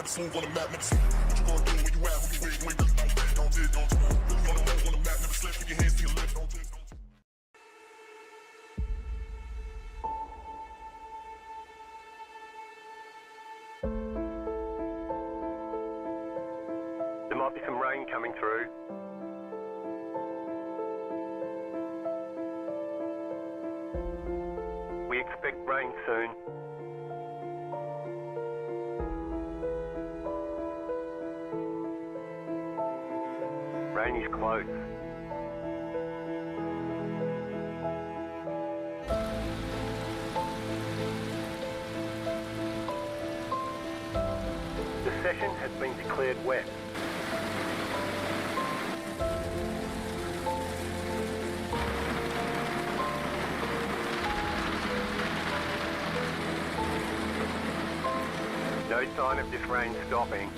never smooth on the map, never smooth. What you gonna do when you out? Who you with? You ain't really don't did, don't. Really on the move on the map, never slip. Keep your hands to your lips, don't did, don't. There might be some rain coming through. We expect rain soon. Rain is close. The session has been declared wet. No sign of this rain stopping.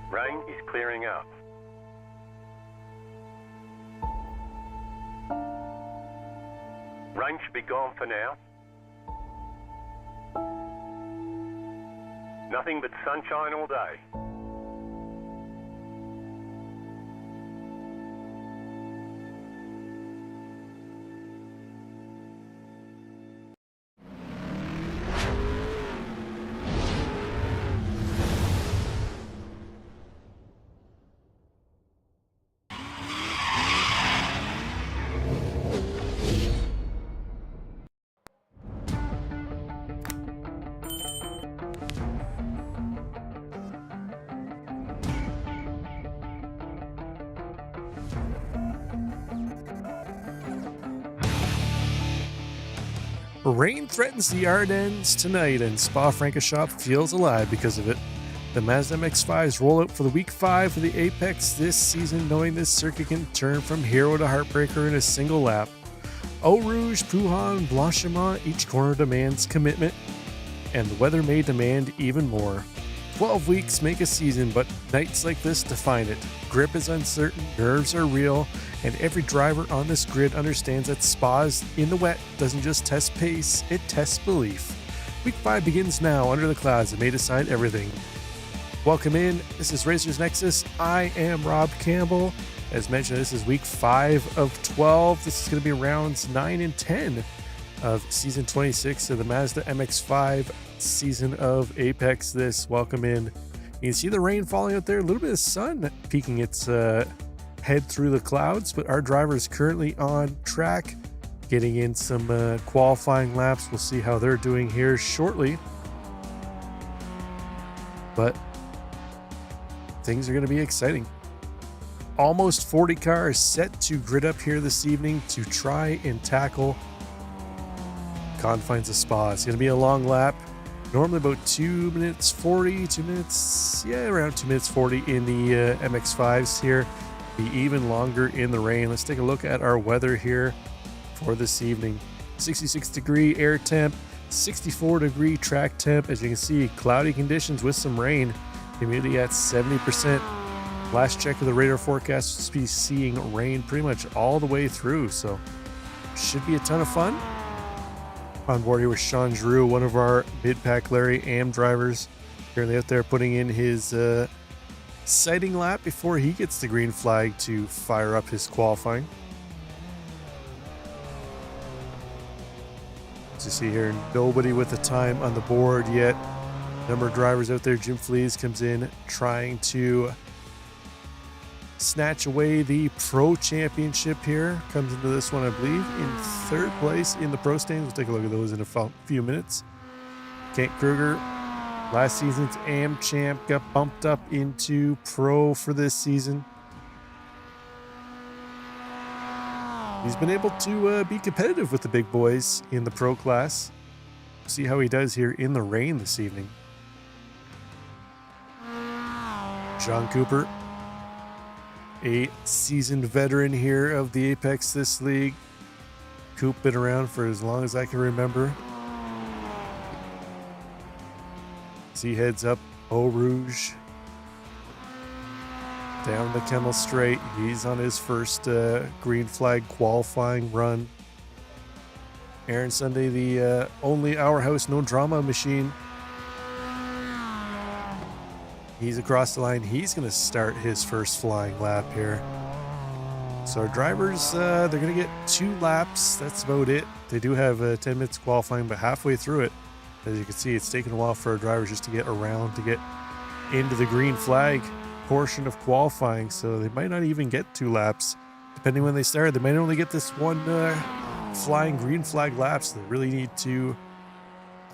Rain is clearing up. Rain should be gone for now. Nothing but sunshine all day. Rain threatens the Ardennes tonight, and Spa-Francorchamps feels alive because of it. The Mazda MX-5s roll out for the Week 5 of the Apex this season, knowing this circuit can turn from hero to heartbreaker in a single lap. Eau Rouge, Pouhon, Blanchiment, each corner demands commitment, and the weather may demand even more. 12 weeks make a season, but nights like this define it. Grip is uncertain, nerves are real, and every driver on this grid understands that Spa's in the wet doesn't just test pace, it tests belief. Week 5 begins now under the clouds that may decide everything. Welcome in, this is Racers Nexus, I am Rob Campbell. As mentioned, this is week 5 of 12. This is going to be rounds 9 and 10 of season 26 of the Mazda MX-5 season of Apex. Welcome in. You can see the rain falling out there, a little bit of sun peeking its head through the clouds, but our driver is currently on track, getting in some qualifying laps. We'll see how they're doing here shortly, but things are going to be exciting. Almost 40 cars set to grid up here this evening to try and tackle confines of Spa. It's going to be a long lap, normally about 2 minutes 40, around 2 minutes 40 in the MX-5s here. Be even longer in the rain. Let's take a look at our weather here for this evening. 66 degree air temp, 64 degree track temp. As you can see, cloudy conditions with some rain. Humidity at 70%. Last check of the radar forecast will be seeing rain pretty much all the way through, so should be a ton of fun. On board here with Sean Giroux, one of our mid-pack Larry Am drivers, currently out there putting in his sighting lap before he gets the green flag to fire up his qualifying. you see here, nobody with a time on the board yet. Number of drivers out there. Jim Flees comes in trying to snatch away the Pro Championship here. Comes into this one, I believe, in third place in the Pro standings. We'll take a look at those in a few minutes. Kent Kruger, last season's AM champ, got bumped up into Pro for this season. He's been able to be competitive with the big boys in the Pro class. See how he does here in the rain this evening. John Cooper, a seasoned veteran here of the Apex this league. Coop been around for as long as I can remember. As he heads up Eau Rouge, down the Kemmel Straight. He's on his first green flag qualifying run. Aaron Sunday, the only Our House No Drama machine. He's across the line. He's going to start his first flying lap here. So our drivers, they're going to get 2 laps. That's about it. They do have 10 minutes qualifying, but halfway through it, as you can see, it's taken a while for our drivers just to get around, to get into the green flag portion of qualifying. So they might not even get 2 laps. Depending when they start, they might only get this one flying green flag laps. They really need to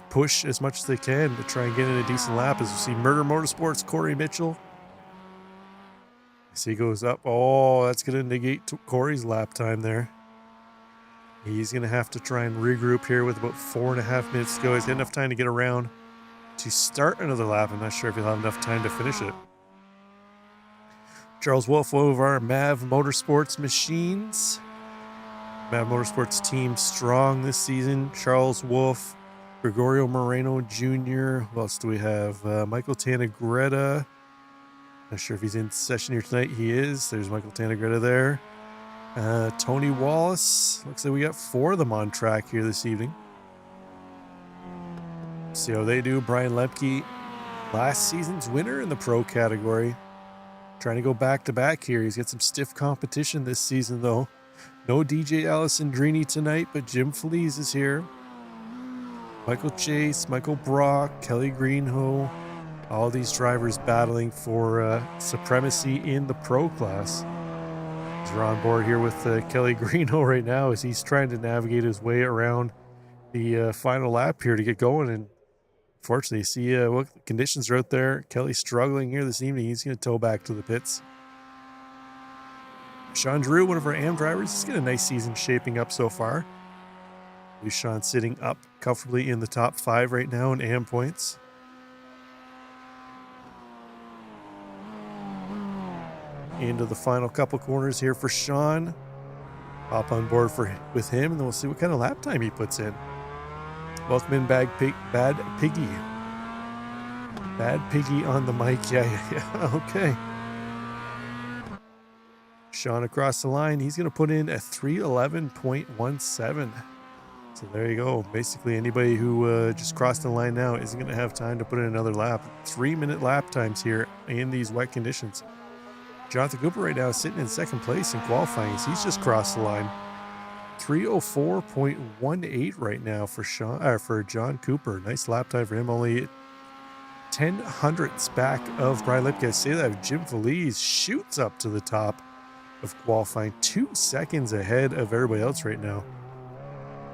push as much as they can to try and get in a decent lap. As you see, Murder Motorsports, Corey Mitchell. As he goes up, oh, that's going to negate Corey's lap time there. He's going to have to try and regroup here with about 4.5 minutes to go. He's got enough time to get around to start another lap. I'm not sure if he'll have enough time to finish it. Charles Wolf, one of our MAV Motorsports machines. MAV Motorsports team strong this season. Charles Wolf, Gregorio Moreno Jr. Who else do we have? Michael Tanagretta. Not sure if he's in session here tonight. He is. There's Michael Tanagretta there. Tony Wallace. Looks like we got 4 of them on track here this evening. See how they do. Brian Lepke, last season's winner in the Pro category. Trying to go back-to-back here. He's got some stiff competition this season, though. No DJ Alessandrini tonight, but Jim Feliz is here. Michael Chase, Michael Brock, Kelly Greenhoe, all these drivers battling for supremacy in the Pro class. We're on board here with Kelly Greenhoe right now as he's trying to navigate his way around the final lap here to get going. And fortunately, see what conditions are out there. Kelly's struggling here this evening. He's going to tow back to the pits. Sean Drew, one of our AM drivers, he's got a nice season shaping up so far. Sean sitting up comfortably in the top 5 right now in AM points. Into the final couple corners here for Sean. Hop on board with him, and then we'll see what kind of lap time he puts in. Welcome in, Bad Piggy. Bad Piggy on the mic. Yeah, okay. Sean across the line. He's going to put in a 3:11.17. So there you go. Basically, anybody who just crossed the line now isn't going to have time to put in another lap. 3-minute lap times here in these wet conditions. Jonathan Cooper right now is sitting in second place in qualifying. So he's just crossed the line. 3:04.18 right now for John Cooper. Nice lap time for him. Only 10 hundredths back of Brian Lipke. I say that Jim Feliz shoots up to the top of qualifying, 2 seconds ahead of everybody else right now.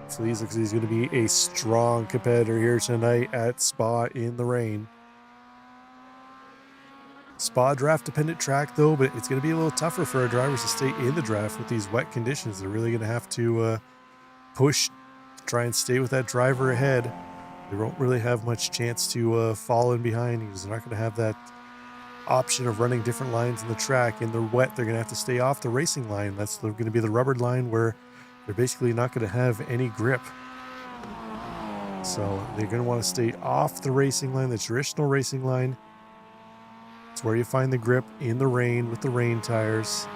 Feliz looks like he's going to be a strong competitor here tonight at Spa in the rain. Spa draft dependent track though, but it's going to be a little tougher for our drivers to stay in the draft with these wet conditions. They're really going to have to push, try and stay with that driver ahead. They won't really have much chance to fall in behind because they're not going to have that option of running different lines in the track. In the wet, they're going to have to stay off the racing line. That's going to be the rubber line where they're basically not going to have any grip. So they're going to want to stay off the racing line, the traditional racing line. It's where you find the grip in the rain with the rain tires.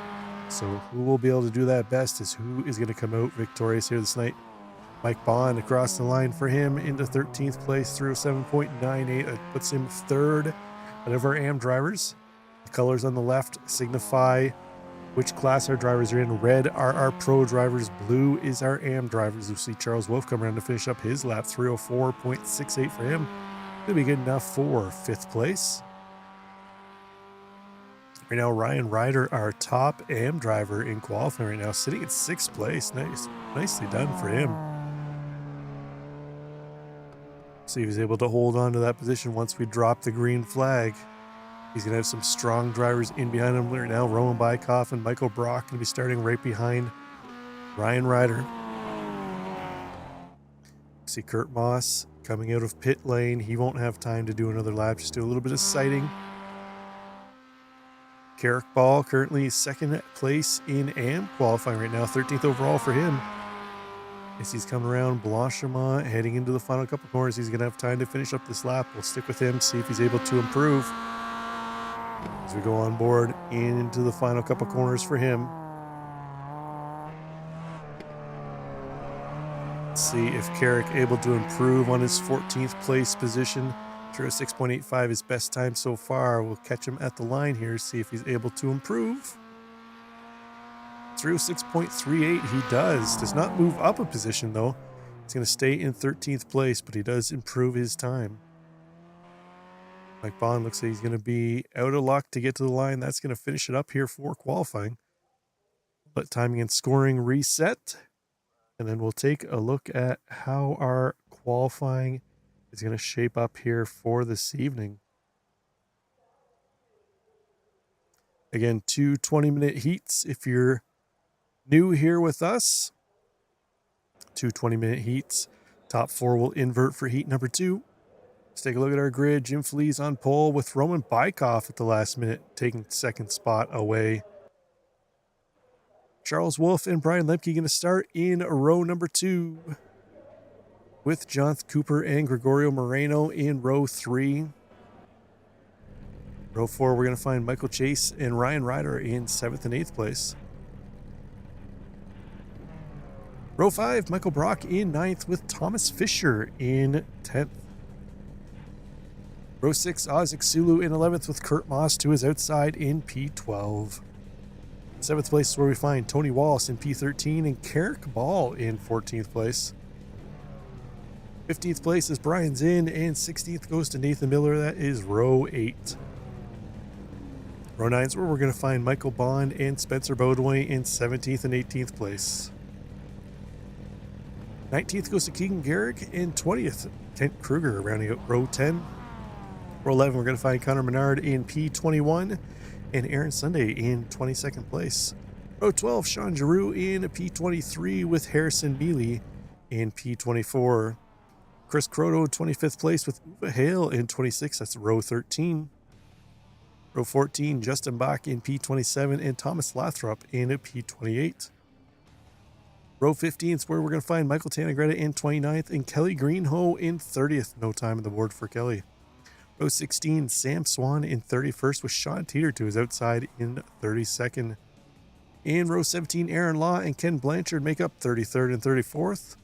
So who will be able to do that best is who is going to come out victorious here this night. Mike Bond across the line for him into 13th place through 7.98. That puts him third out of our AM drivers. The colors on the left signify which class our drivers are in. Red are our pro drivers. Blue is our AM drivers. You'll see Charles Wolf come around to finish up his lap. 304.68 for him. Gonna be good enough for 5th place. Right now, Ryan Ryder, our top AM driver in qualifying right now, sitting at 6th place. Nicely done for him. See if he's able to hold on to that position once we drop the green flag. He's going to have some strong drivers in behind him right now. Roman Bykoff and Michael Brock going to be starting right behind Ryan Ryder. See Kurt Moss coming out of pit lane. He won't have time to do another lap. Just do a little bit of sighting. Carrick Ball currently 2nd place in AM qualifying right now. 13th overall for him. As he's coming around Blanchimont, heading into the final couple corners, he's going to have time to finish up this lap. We'll stick with him, see if he's able to improve as we go on board into the final couple corners for him. Let's see if Carrick able to improve on his 14th place position. 6.85 his best time so far. We'll catch him at the line here, see if he's able to improve. 6.38 he does not move up a position though. He's going to stay in 13th place, but he does improve his time. Mike Bond looks like he's going to be out of luck to get to the line. That's going to finish it up here for qualifying. Let timing and scoring reset, and then we'll take a look at how our qualifying is going to shape up here for this evening. Again, 2 20-minute heats if you're new here with us. 2 20-minute heats. Top 4 will invert for heat number 2. Let's take a look at our grid. Jim Flees on pole with Roman Bykoff at the last minute, taking 2nd spot away. Charles Wolf and Brian Lemke going to start in row number 2 with Jonathan Cooper and Gregorio Moreno in row 3. Row 4, we're going to find Michael Chase and Ryan Ryder in 7th and 8th place. Row 5, Michael Brock in 9th with Thomas Fisher in 10th. Row 6, Isaac Sulu in 11th with Kurt Moss to his outside in P12. 7th place is where we find Tony Wallace in P13 and Carrick Ball in 14th place. 15th place is Brian Zinn, and 16th goes to Nathan Miller. That is row 8. Row 9 is where we're going to find Michael Bond and Spencer Beaudoin in 17th and 18th place. 19th goes to Keegan Garrick, and 20th, Kent Kruger, rounding out row 10. Row 11, we're going to find Connor Menard in P21 and Aaron Sunday in 22nd place. Row 12, Sean Giroux in P23 with Harrison Mealy in P24. Chris Croto, 25th place with Uwe Hale in 26th. That's row 13. Row 14, Justin Bach in P27 and Thomas Lathrop in P28. Row 15 is where we're going to find Michael Tanagretta in 29th and Kelly Greenhoe in 30th. No time on the board for Kelly. Row 16, Sam Swan in 31st with Sean Teeter to his outside in 32nd. In row 17, Aaron Law and Ken Blanchard make up 33rd and 34th.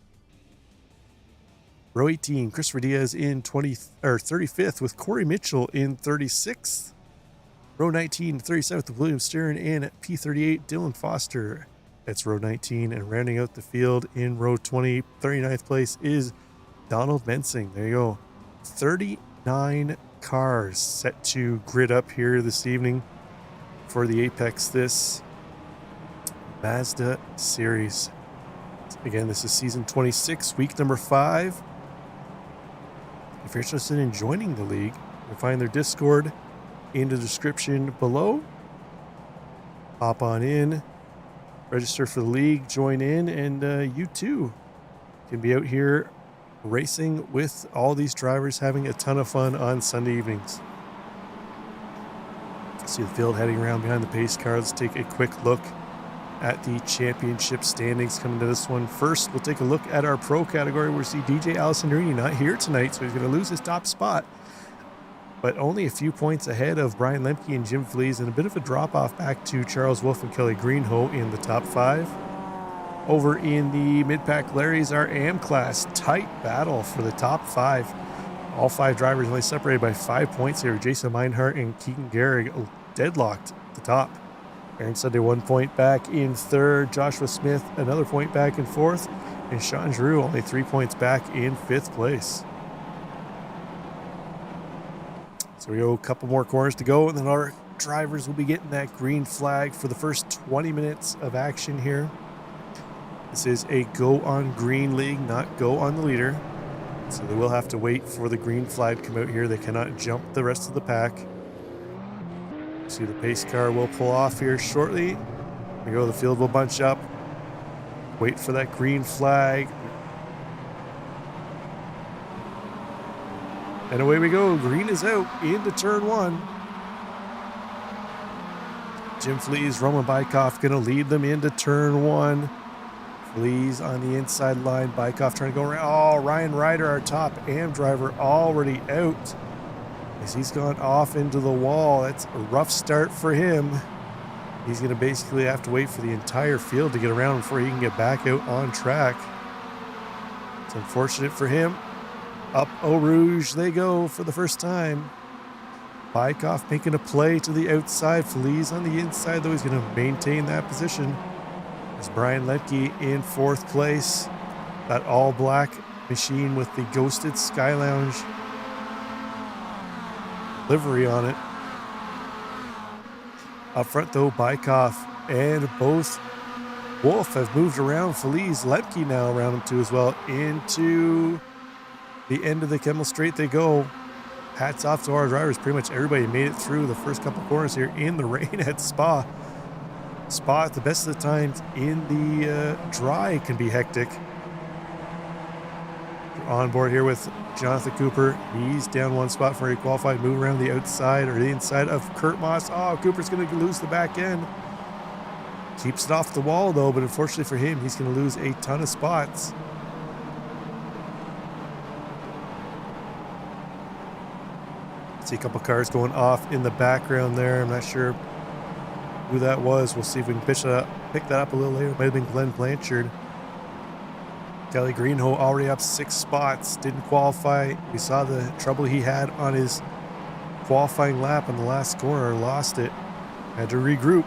Row 18, Christopher Diaz in 35th with Corey Mitchell in 36th. Row 19, 37th with William Stern, and at P38, Dylan Foster. That's row 19, and rounding out the field in row 20, 39th place is Donald Mensing. There you go. 39 cars set to grid up here this evening for the Apex this Mazda series. Again, this is season 26, week number 5. If you're interested in joining the league, you'll find their Discord in the description below. Hop on in, register for the league, join in, and you too can be out here racing with all these drivers, having a ton of fun on Sunday evenings. See the field heading around behind the pace car. Let's take a quick look at the championship standings coming to this one. First, we'll take a look at our pro category where we see DJ Alessandrini not here tonight, so he's going to lose his top spot, but only a few points ahead of Brian Lemke and Jim Flees, and a bit of a drop-off back to Charles Wolf and Kelly Greenhoe in the top 5. Over in the mid-pack Larry's, our AM class, tight battle for the top 5. All 5 drivers only separated by 5 points here. Jason Meinhardt and Keegan Garrig deadlocked at the top. Aaron Sunday 1 point back in third. Joshua Smith another point back in fourth. And Sean Giroux only 3 points back in fifth place. So we go a couple more corners to go, and then our drivers will be getting that green flag for the first 20 minutes of action here. This is a go on green league, not go on the leader. So they will have to wait for the green flag to come out here. They cannot jump the rest of the pack. See, the pace car will pull off here shortly. We go, the field will bunch up. Wait for that green flag. And away we go. Green is out into turn one. Jim Flees, Roman Bykoff going to lead them into turn one. Flees on the inside line. Bykoff trying to go around. Oh, Ryan Ryder, our top AM driver, already out. As he's gone off into the wall. That's a rough start for him. He's going to basically have to wait for the entire field to get around before he can get back out on track. It's unfortunate for him. Up Eau Rouge they go for the first time. Bykoff making a play to the outside. Feliz on the inside, though. He's going to maintain that position. As Brian Lemke in fourth place. That all-black machine with the Ghosted Sky Lounge livery on it. Up front, though, Bykoff and both Wolf have moved around. Feliz, Lemke now around him too as well. Into the end of the Kemmel Straight they go. Hats off to our drivers. Pretty much everybody made it through the first couple corners here in the rain at Spa. Spa at the best of the times in the dry can be hectic. On board here with Jonathan Cooper. He's down one spot for a qualified. Move around the outside or the inside of Kurt Moss. Oh, Cooper's going to lose the back end. Keeps it off the wall though, but unfortunately for him, he's going to lose a ton of spots. See a couple cars going off in the background there. I'm not sure who that was. We'll see if we can pick that up a little later. It might have been Glenn Blanchard. Kelly Greenhoe already up 6 spots. Didn't qualify. We saw the trouble he had on his qualifying lap on the last corner. Lost it. Had to regroup.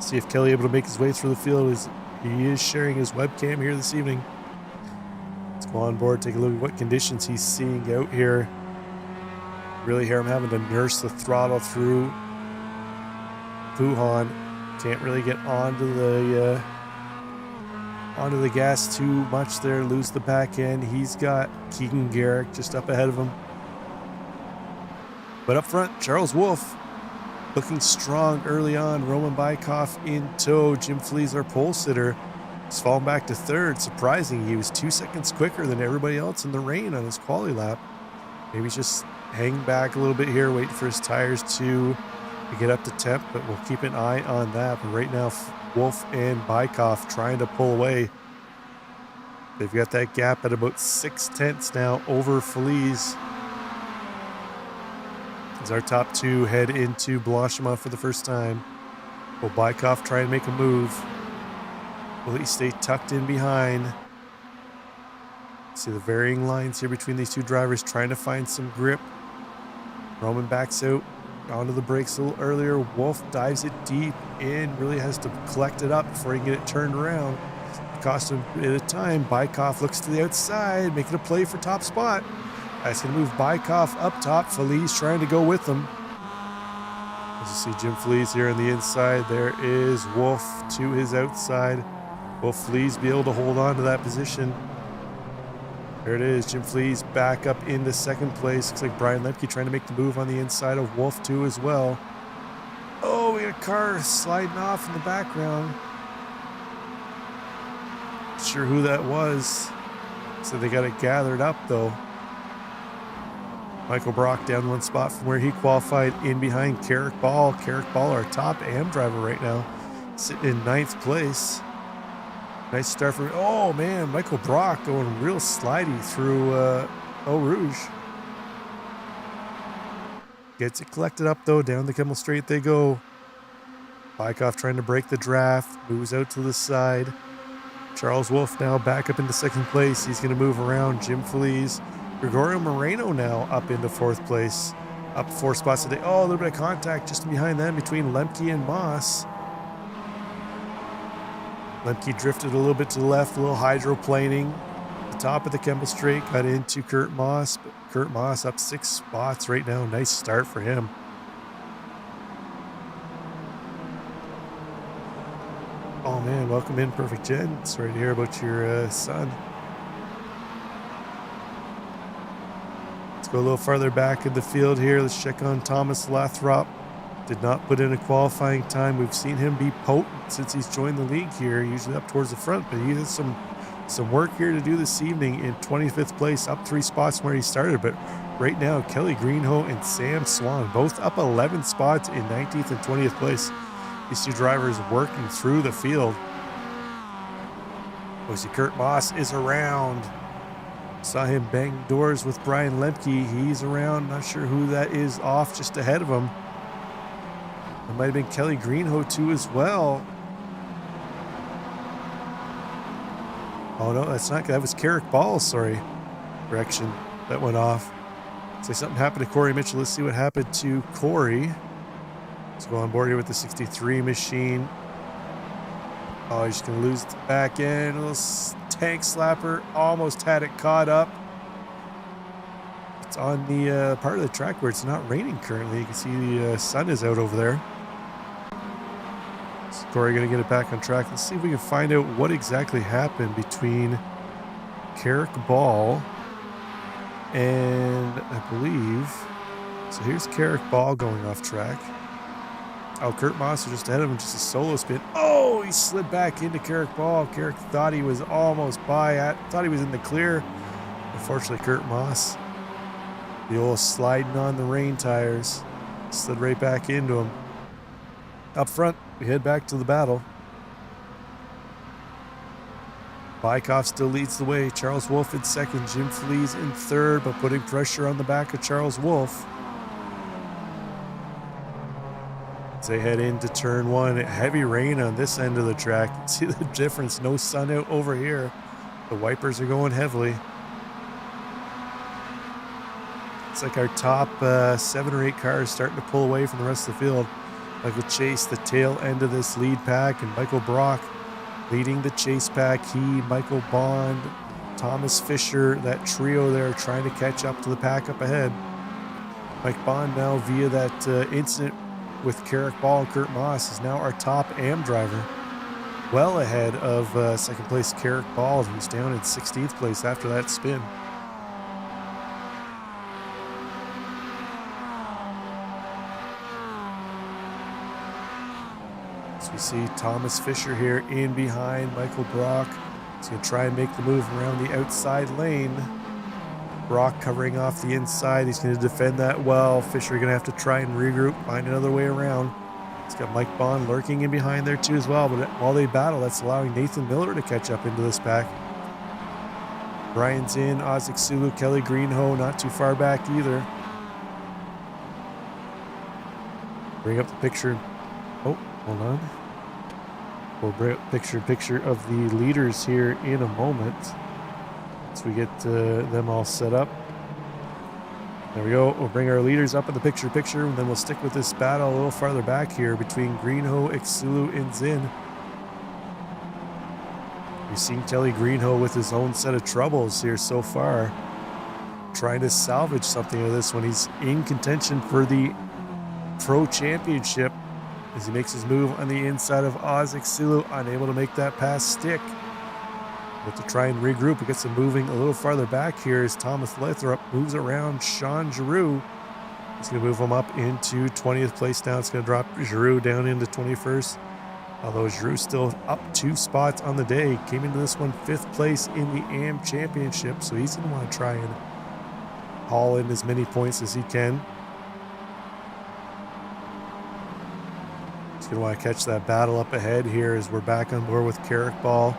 See if Kelly able to make his way through the field. He is sharing his webcam here this evening. Let's go on board, take a look at what conditions he's seeing out here. Really here I'm having to nurse the throttle through Puhan. Can't really get onto the gas too much there. Lose the back end. He's got Keegan Garrick just up ahead of him. But up front, Charles Wolf looking strong early on. Roman Bykoff in tow. Jim Flees, our pole sitter, has fallen back to third. Surprising, he was 2 seconds quicker than everybody else in the rain on his quali lap. Maybe he's just hanging back a little bit here, waiting for his tires to get up to temp, but we'll keep an eye on that. But right now, Wolf and Bykoff trying to pull away. They've got that gap at about 6/10 now over Feliz. As our top two head into Blanchimont for the first time. Will Bykoff try and make a move? Will he stay tucked in behind? See the varying lines here between these two drivers, trying to find some grip. Roman backs out onto the brakes a little earlier. Wolf dives it deep in, really has to collect it up before he can get it turned around. It cost him a bit of time. Bykoff looks to the outside, making a play for top spot. That's going to move Bykoff up top. Feliz trying to go with them. As you see Jim Feliz here on the inside, there is Wolf to his outside. Will Feliz be able to hold on to that position? There it is, Jim Flees back up into second place. Looks like Brian Lemke trying to make the move on the inside of Wolf too as well. Oh, we got a car sliding off in the background. Not sure who that was. So they got it gathered up though. Michael Brock down one spot from where he qualified in behind Carrick Ball. Carrick Ball, our top AM driver right now, sitting in 9th place. Nice start for, oh man, Michael Brock going real slidey through Eau Rouge. Gets it collected up though, down the Kemmel Straight they go. Bykoff trying to break the draft, moves out to the side. Charles Wolf now back up into second place. He's going to move around Jim Feliz. Gregorio Moreno now up into 4th place. Up 4 spots today. Oh, a little bit of contact just behind them between Lemke and Moss. Lemke drifted a little bit to the left, a little hydroplaning. The top of the Kemble Straight got into Kurt Moss, but Kurt Moss up 6 spots right now. Nice start for him. Oh man, welcome in, Perfect Jen. Sorry to hear about your son. Let's go a little farther back in the field here. Let's check on Thomas Lathrop. Did not put in a qualifying time. We've seen him be potent since he's joined the league here, usually up towards the front, but he has some work here to do this evening in 25th place, up 3 spots from where he started. But right now, Kelly Greenhoe and Sam Swan, both up 11 spots in 19th and 20th place. These two drivers working through the field. We see Kurt Moss is around. Saw him bang doors with Brian Lemke. He's around. Not sure who that is off just ahead of him. It might have been Kelly Greenhoe too as well. Oh no, that's not. That was Carrick Ball. Sorry, correction. That went off. Say something happened to Corey Mitchell. Let's see what happened to Corey. Let's go on board here with the 63 machine. Oh, he's just gonna lose the back end. A little tank slapper. Almost had it caught up. It's on the part of the track where it's not raining currently. You can see the sun is out over there. So Corey gonna get it back on track. Let's see if we can find out what exactly happened between Carrick Ball and I believe. So here's Carrick Ball going off track. Oh, Kurt Moss was just ahead of him, just a solo spin. Oh, he slid back into Carrick Ball. Carrick thought he was almost by, thought he was in the clear. Unfortunately, Kurt Moss, the old sliding on the rain tires, slid right back into him. Up front, we head back to the battle. Bykoff still leads the way. Charles Wolfe in second, Jim Flees in third, but putting pressure on the back of Charles Wolfe. As they head into turn 1, heavy rain on this end of the track. You can see the difference, no sun out over here. The wipers are going heavily. It's like our top 7 or 8 cars starting to pull away from the rest of the field. Michael Chase, the tail end of this lead pack, and Michael Brock leading the chase pack. He, Michael Bond, Thomas Fisher, that trio there trying to catch up to the pack up ahead. Mike Bond now via that incident with Carrick Ball and Kurt Moss is now our top AM driver. Well ahead of second place Carrick Ball, who's down in 16th place after that spin. So we see Thomas Fisher here in behind Michael Brock. He's going to try and make the move around the outside lane. Brock covering off the inside. He's going to defend that well. Fisher going to have to try and regroup, find another way around. He's got Mike Bond lurking in behind there too as well, but while they battle, that's allowing Nathan Miller to catch up into this pack. Brian's in, Ozzik Sulu, Kelly Greenhoe not too far back either. Bring up the picture. Oh, hold on. We'll bring up picture of the leaders here in a moment. So we get them all set up. There we go. We'll bring our leaders up in the picture, and then we'll stick with this battle a little farther back here between Greenhoe, Exulu, and Zinn. We've seen Kelly Greenhoe with his own set of troubles here so far, trying to salvage something of this when he's in contention for the Pro Championship as he makes his move on the inside of Oz Exulu, unable to make that pass stick. But to try and regroup, it gets him moving a little farther back here as Thomas Lathrop moves around Sean Giroux. He's going to move him up into 20th place now. It's going to drop Giroux down into 21st. Although Giroux still up 2 spots on the day. Came into this one 5th place in the AM Championship. So he's going to want to try and haul in as many points as he can. He's going to want to catch that battle up ahead here as we're back on board with Carrick Ball.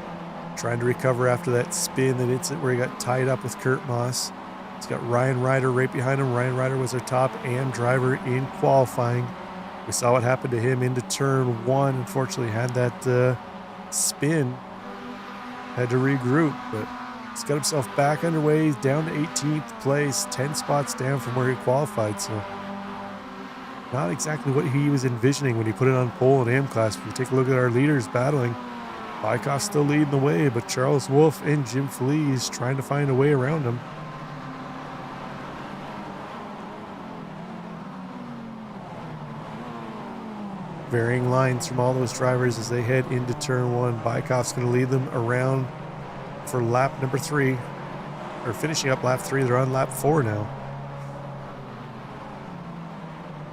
Trying to recover after that spin, that incident where he got tied up with Kurt Moss. He's got Ryan Ryder right behind him. Ryan Ryder was our top AM driver in qualifying. We saw what happened to him into turn 1. Unfortunately, had that spin. Had to regroup, but he's got himself back underway. He's down to 18th place, 10 spots down from where he qualified. So not exactly what he was envisioning when he put it on pole in AM class. If you take a look at our leaders battling, Bykoff still leading the way, but Charles Wolf and Jim Feliz trying to find a way around him. Varying lines from all those drivers as they head into turn one. Bykoff's going to lead them around for lap number 3, or finishing up lap 3. They're on lap 4 now.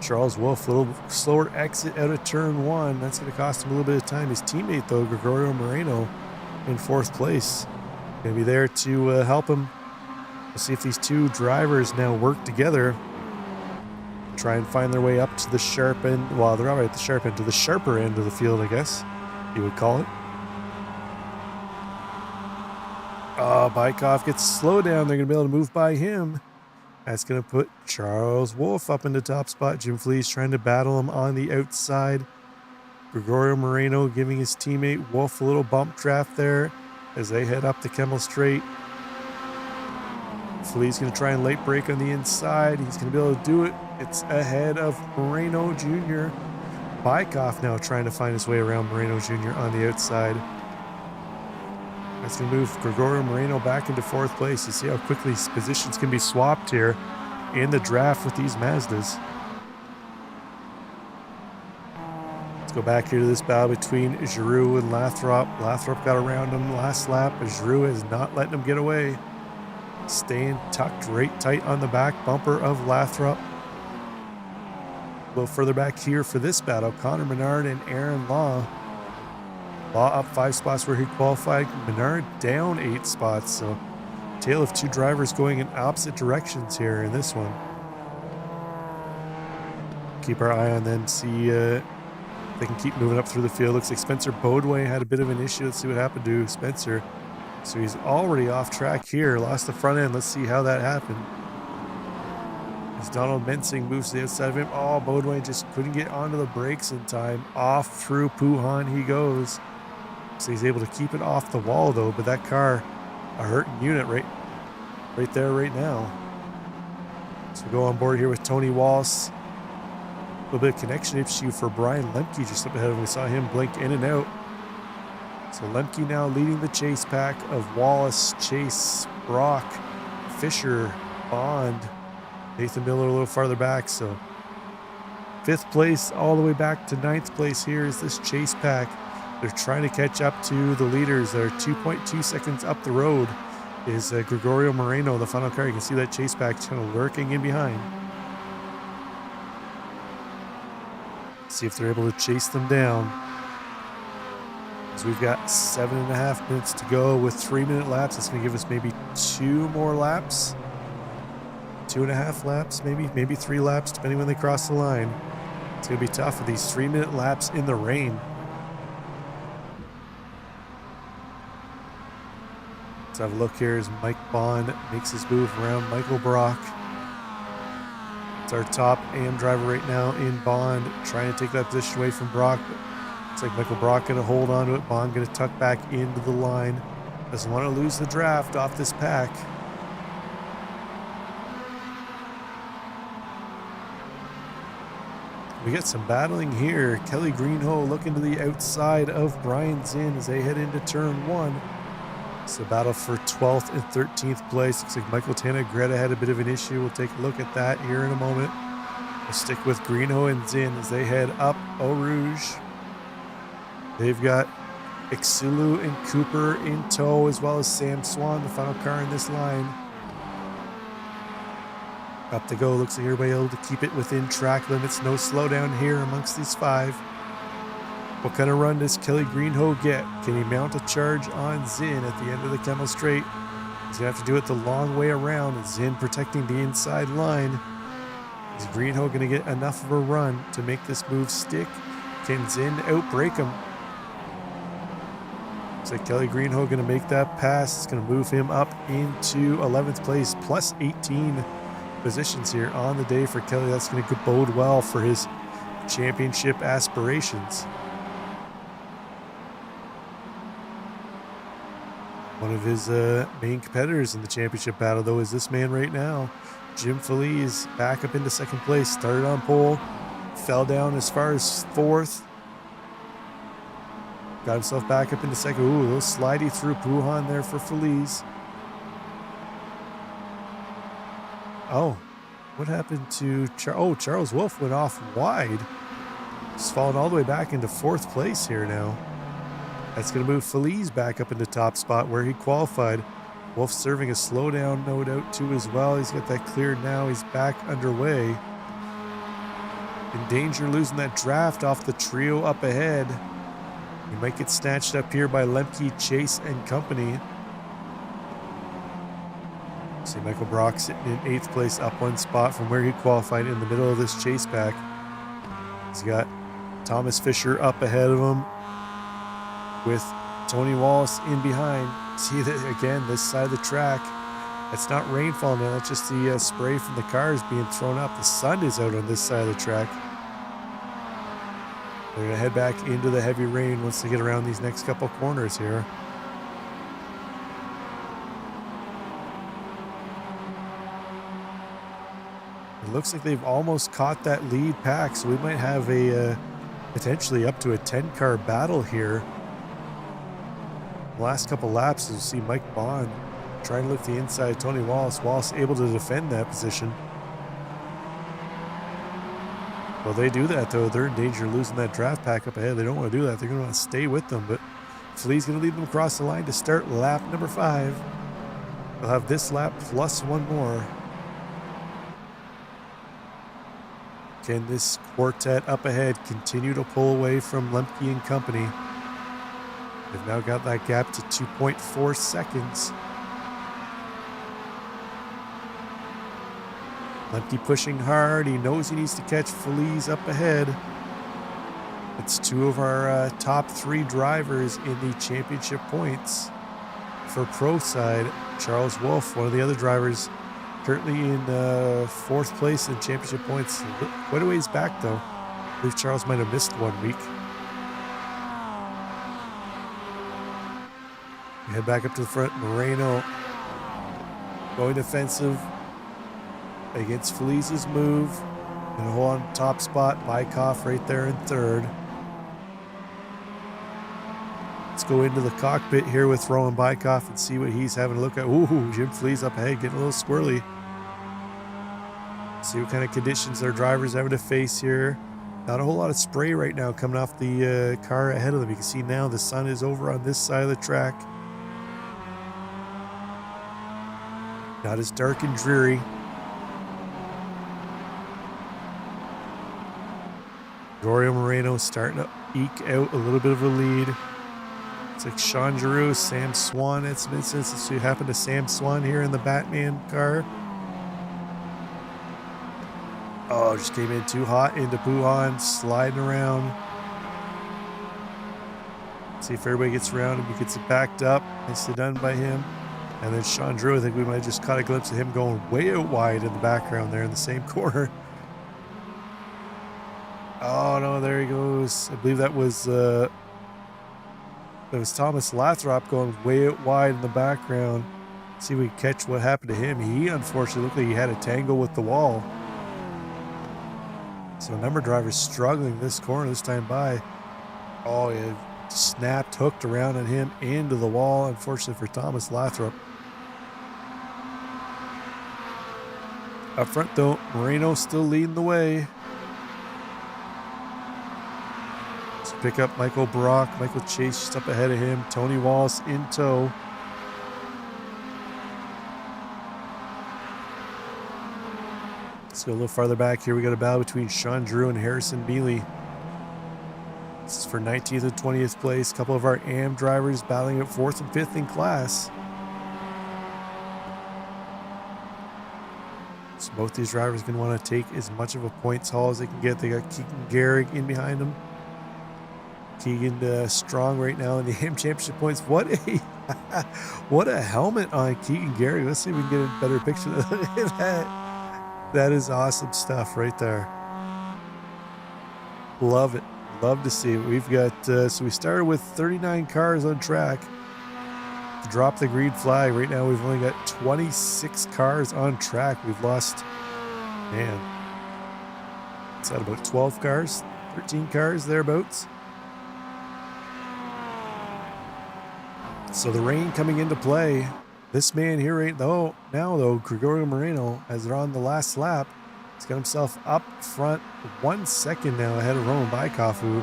Charles Wolf, a little slower exit out of turn 1. That's going to cost him a little bit of time. His teammate, though, Gregorio Moreno, in 4th place, going to be there to help him. We'll see if these two drivers now work together, try and find their way up to the sharp end. Well, they're not right at the sharp end, to the sharper end of the field, I guess you would call it. Oh, Bykoff gets slowed down. They're going to be able to move by him. That's going to put Charles Wolf up in the top spot. Jim Feliz trying to battle him on the outside. Gregorio Moreno giving his teammate Wolf a little bump draft there as they head up the Kemmel Straight. Feliz going to try and late break on the inside. He's going to be able to do it. It's ahead of Moreno Jr. Bykoff now trying to find his way around Moreno Jr. on the outside. That's going to move Gregorio Moreno back into 4th place. You see how quickly positions can be swapped here in the draft with these Mazdas. Let's go back here to this battle between Giroux and Lathrop. Lathrop got around him last lap, but Giroux is not letting him get away. Staying tucked right tight on the back bumper of Lathrop. A little further back here for this battle, Connor Menard and Aaron Law. Law up 5 spots where he qualified. Menard down 8 spots. So, tale of 2 drivers going in opposite directions here in this one. Keep our eye on them, see if they can keep moving up through the field. Looks like Spencer Bodway had a bit of an issue. Let's see what happened to Spencer. So he's already off track here. Lost the front end. Let's see how that happened. As Donald Mensing moves to the outside of him. Oh, Bodway just couldn't get onto the brakes in time. Off through Puhan he goes. So he's able to keep it off the wall though, but that car, a hurting unit right there right now. So we go on board here with Tony Wallace. A little bit of connection issue for Brian Lemke just up ahead of him. We saw him blink in and out. So Lemke now leading the chase pack of Wallace, Chase, Brock, Fisher, Bond, Nathan Miller a little farther back. So 5th place all the way back to 9th place here is this chase pack. They're trying to catch up to the leaders. They're 2.2 seconds up the road is Gregorio Moreno, the final car. You can see that chase pack kind of lurking in behind. See if they're able to chase them down. As we've got 7.5 minutes to go with 3-minute laps. It's going to give us maybe 2 more laps. 2.5 laps, maybe 3 laps, depending when they cross the line. It's going to be tough with these 3-minute laps in the rain. Let's have a look here as Mike Bond makes his move around Michael Brock. It's our top AM driver right now in Bond, trying to take that position away from Brock. Looks like Michael Brock going to hold on to it. Bond going to tuck back into the line. Doesn't want to lose the draft off this pack. We get some battling here. Kelly Greenhoe looking to the outside of Brian Zinn as they head into turn 1. It's a battle for 12th and 13th place. Looks like Michael Tanagretta had a bit of an issue. We'll take a look at that here in a moment. We'll stick with Greenhoe and Zinn as they head up Eau Rouge. They've got Ixulu and Cooper in tow, as well as Sam Swan, the final car in this line. Up to go. Looks like everybody able to keep it within track limits. No slowdown here amongst these 5. What kind of run does Kelly Greenhoe get? Can he mount a charge on Zinn at the end of the Kemmel Straight? He's going to have to do it the long way around. Zinn protecting the inside line. Is Greenhoe going to get enough of a run to make this move stick? Can Zinn outbreak him? Looks like Kelly Greenhoe going to make that pass. It's going to move him up into 11th place, plus 18 positions here on the day for Kelly. That's going to bode well for his championship aspirations. One of his main competitors in the championship battle, though, is this man right now. Jim Feliz back up into 2nd place. Started on pole, fell down as far as 4th. Got himself back up into second. Ooh, a little slidey through Puhan there for Feliz. Oh, what happened to Charles Wolf went off wide. He's fallen all the way back into 4th place here now. That's going to move Feliz back up into top spot where he qualified. Wolf serving a slowdown, no doubt, too, as well. He's got that cleared now. He's back underway. In danger losing that draft off the trio up ahead. He might get snatched up here by Lemke, Chase, and company. See Michael Brock sitting in 8th place, up 1 spot from where he qualified in the middle of this chase back. He's got Thomas Fisher up ahead of him with Tony Wallace in behind. See that again, this side of the track. That's not rainfall now, that's just the spray from the cars being thrown up. The sun is out on this side of the track. They're going to head back into the heavy rain once they get around these next couple corners here. It looks like they've almost caught that lead pack, so we might have a potentially up to a 10-car battle here. The last couple laps, you'll see Mike Bond trying to lift the inside. Tony Wallace. Wallace able to defend that position. Well, they do that, though. They're in danger of losing that draft pack up ahead. They don't want to do that. They're going to want to stay with them, but Flea's going to lead them across the line to start lap number 5. They'll have this lap plus 1 more. Can this quartet up ahead continue to pull away from Lemke and company? They've now got that gap to 2.4 seconds. Lemke pushing hard. He knows he needs to catch Feliz up ahead. It's 2 of our top 3 drivers in the championship points. For pro side, Charles Wolf, one of the other drivers, currently in 4th place in championship points. Quite a ways back, though. I believe Charles might have missed 1 week. We head back up to the front. Moreno going defensive against Feliz's move. Gonna hold on top spot. Bykoff right there in 3rd. Let's go into the cockpit here with Rowan Bykoff and see what he's having a look at. Ooh, Jim Feliz up ahead, getting a little squirrely. See what kind of conditions their drivers having to face here. Not a whole lot of spray right now coming off the car ahead of them. You can see now the sun is over on this side of the track. Not as dark and dreary. Gregorio Moreno starting to eke out a little bit of a lead. It's like Sean Giroux, Sam Swan at some instances. So you happen to Sam Swan here in the Batman car. Oh, just came in too hot into Puhan, sliding around. See if everybody gets around him. He gets it backed up. Nicely done by him. And then Sean Giroux, I think we might have just caught a glimpse of him going way out wide in the background there in the same corner. Oh no, there he goes. I believe that was Thomas Lathrop going way out wide in the background. See if we can catch what happened to him. He unfortunately looked like he had a tangle with the wall. So a number of drivers struggling this corner this time by. Oh, yeah, snapped, hooked around on him into the wall, unfortunately for Thomas Lathrop. Up front though, Moreno still leading the way. So pick up Michael Brock, Michael Chase just up ahead of him, Tony Wallace in tow. Let's go a little farther back here. We got a battle between Sean Giroux and Harrison Bealey. This is for 19th and 20th place. A couple of our AM drivers battling at 4th and 5th in class. So both these drivers are going to want to take as much of a points haul as they can get. They got Keegan Garrick in behind them. Keegan strong right now in the AM championship points. What a helmet on Keegan Garrick. Let's see if we can get a better picture of that. That is awesome stuff right there. Love it. Love to see it. We've got, so we started with 39 cars on track. To drop the green flag. Right now we've only got 26 cars on track. We've lost, man, is that about 12 cars? 13 cars thereabouts? So the rain coming into play. This man here right now though, Gregorio Moreno, as they're on the last lap, he's got himself up front 1 second now ahead of Roman Baikov, who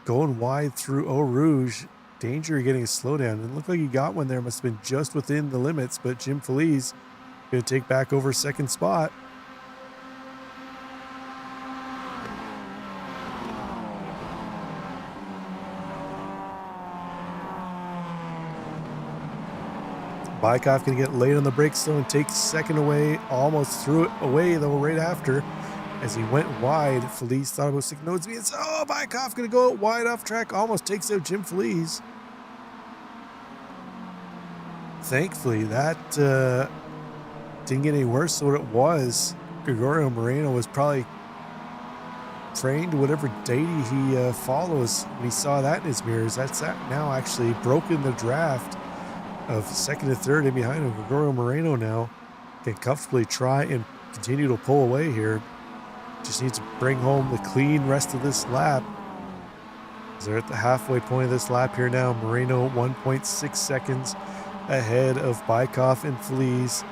going wide through Eau Rouge. Danger of getting a slowdown. It looked like he got one there. Must have been just within the limits, but Jim Feliz going to take back over second spot. Baikov going to get late on the brakes though and take second away. Almost threw it away though right after as he went wide. Feliz thought about sticking notes. Oh, Baikov going to go out wide off track. Almost takes out Jim Feliz. Thankfully, that didn't get any worse than what it was. Gregorio Moreno was probably praying to whatever deity he follows when he saw that in his mirrors. That's now actually broken the draft of second and third in behind him. Gregorio Moreno now can comfortably try and continue to pull away here. Just needs to bring home the clean rest of this lap. They're at the halfway point of this lap here now. Moreno 1.6 seconds ahead of Baikov and Feliz.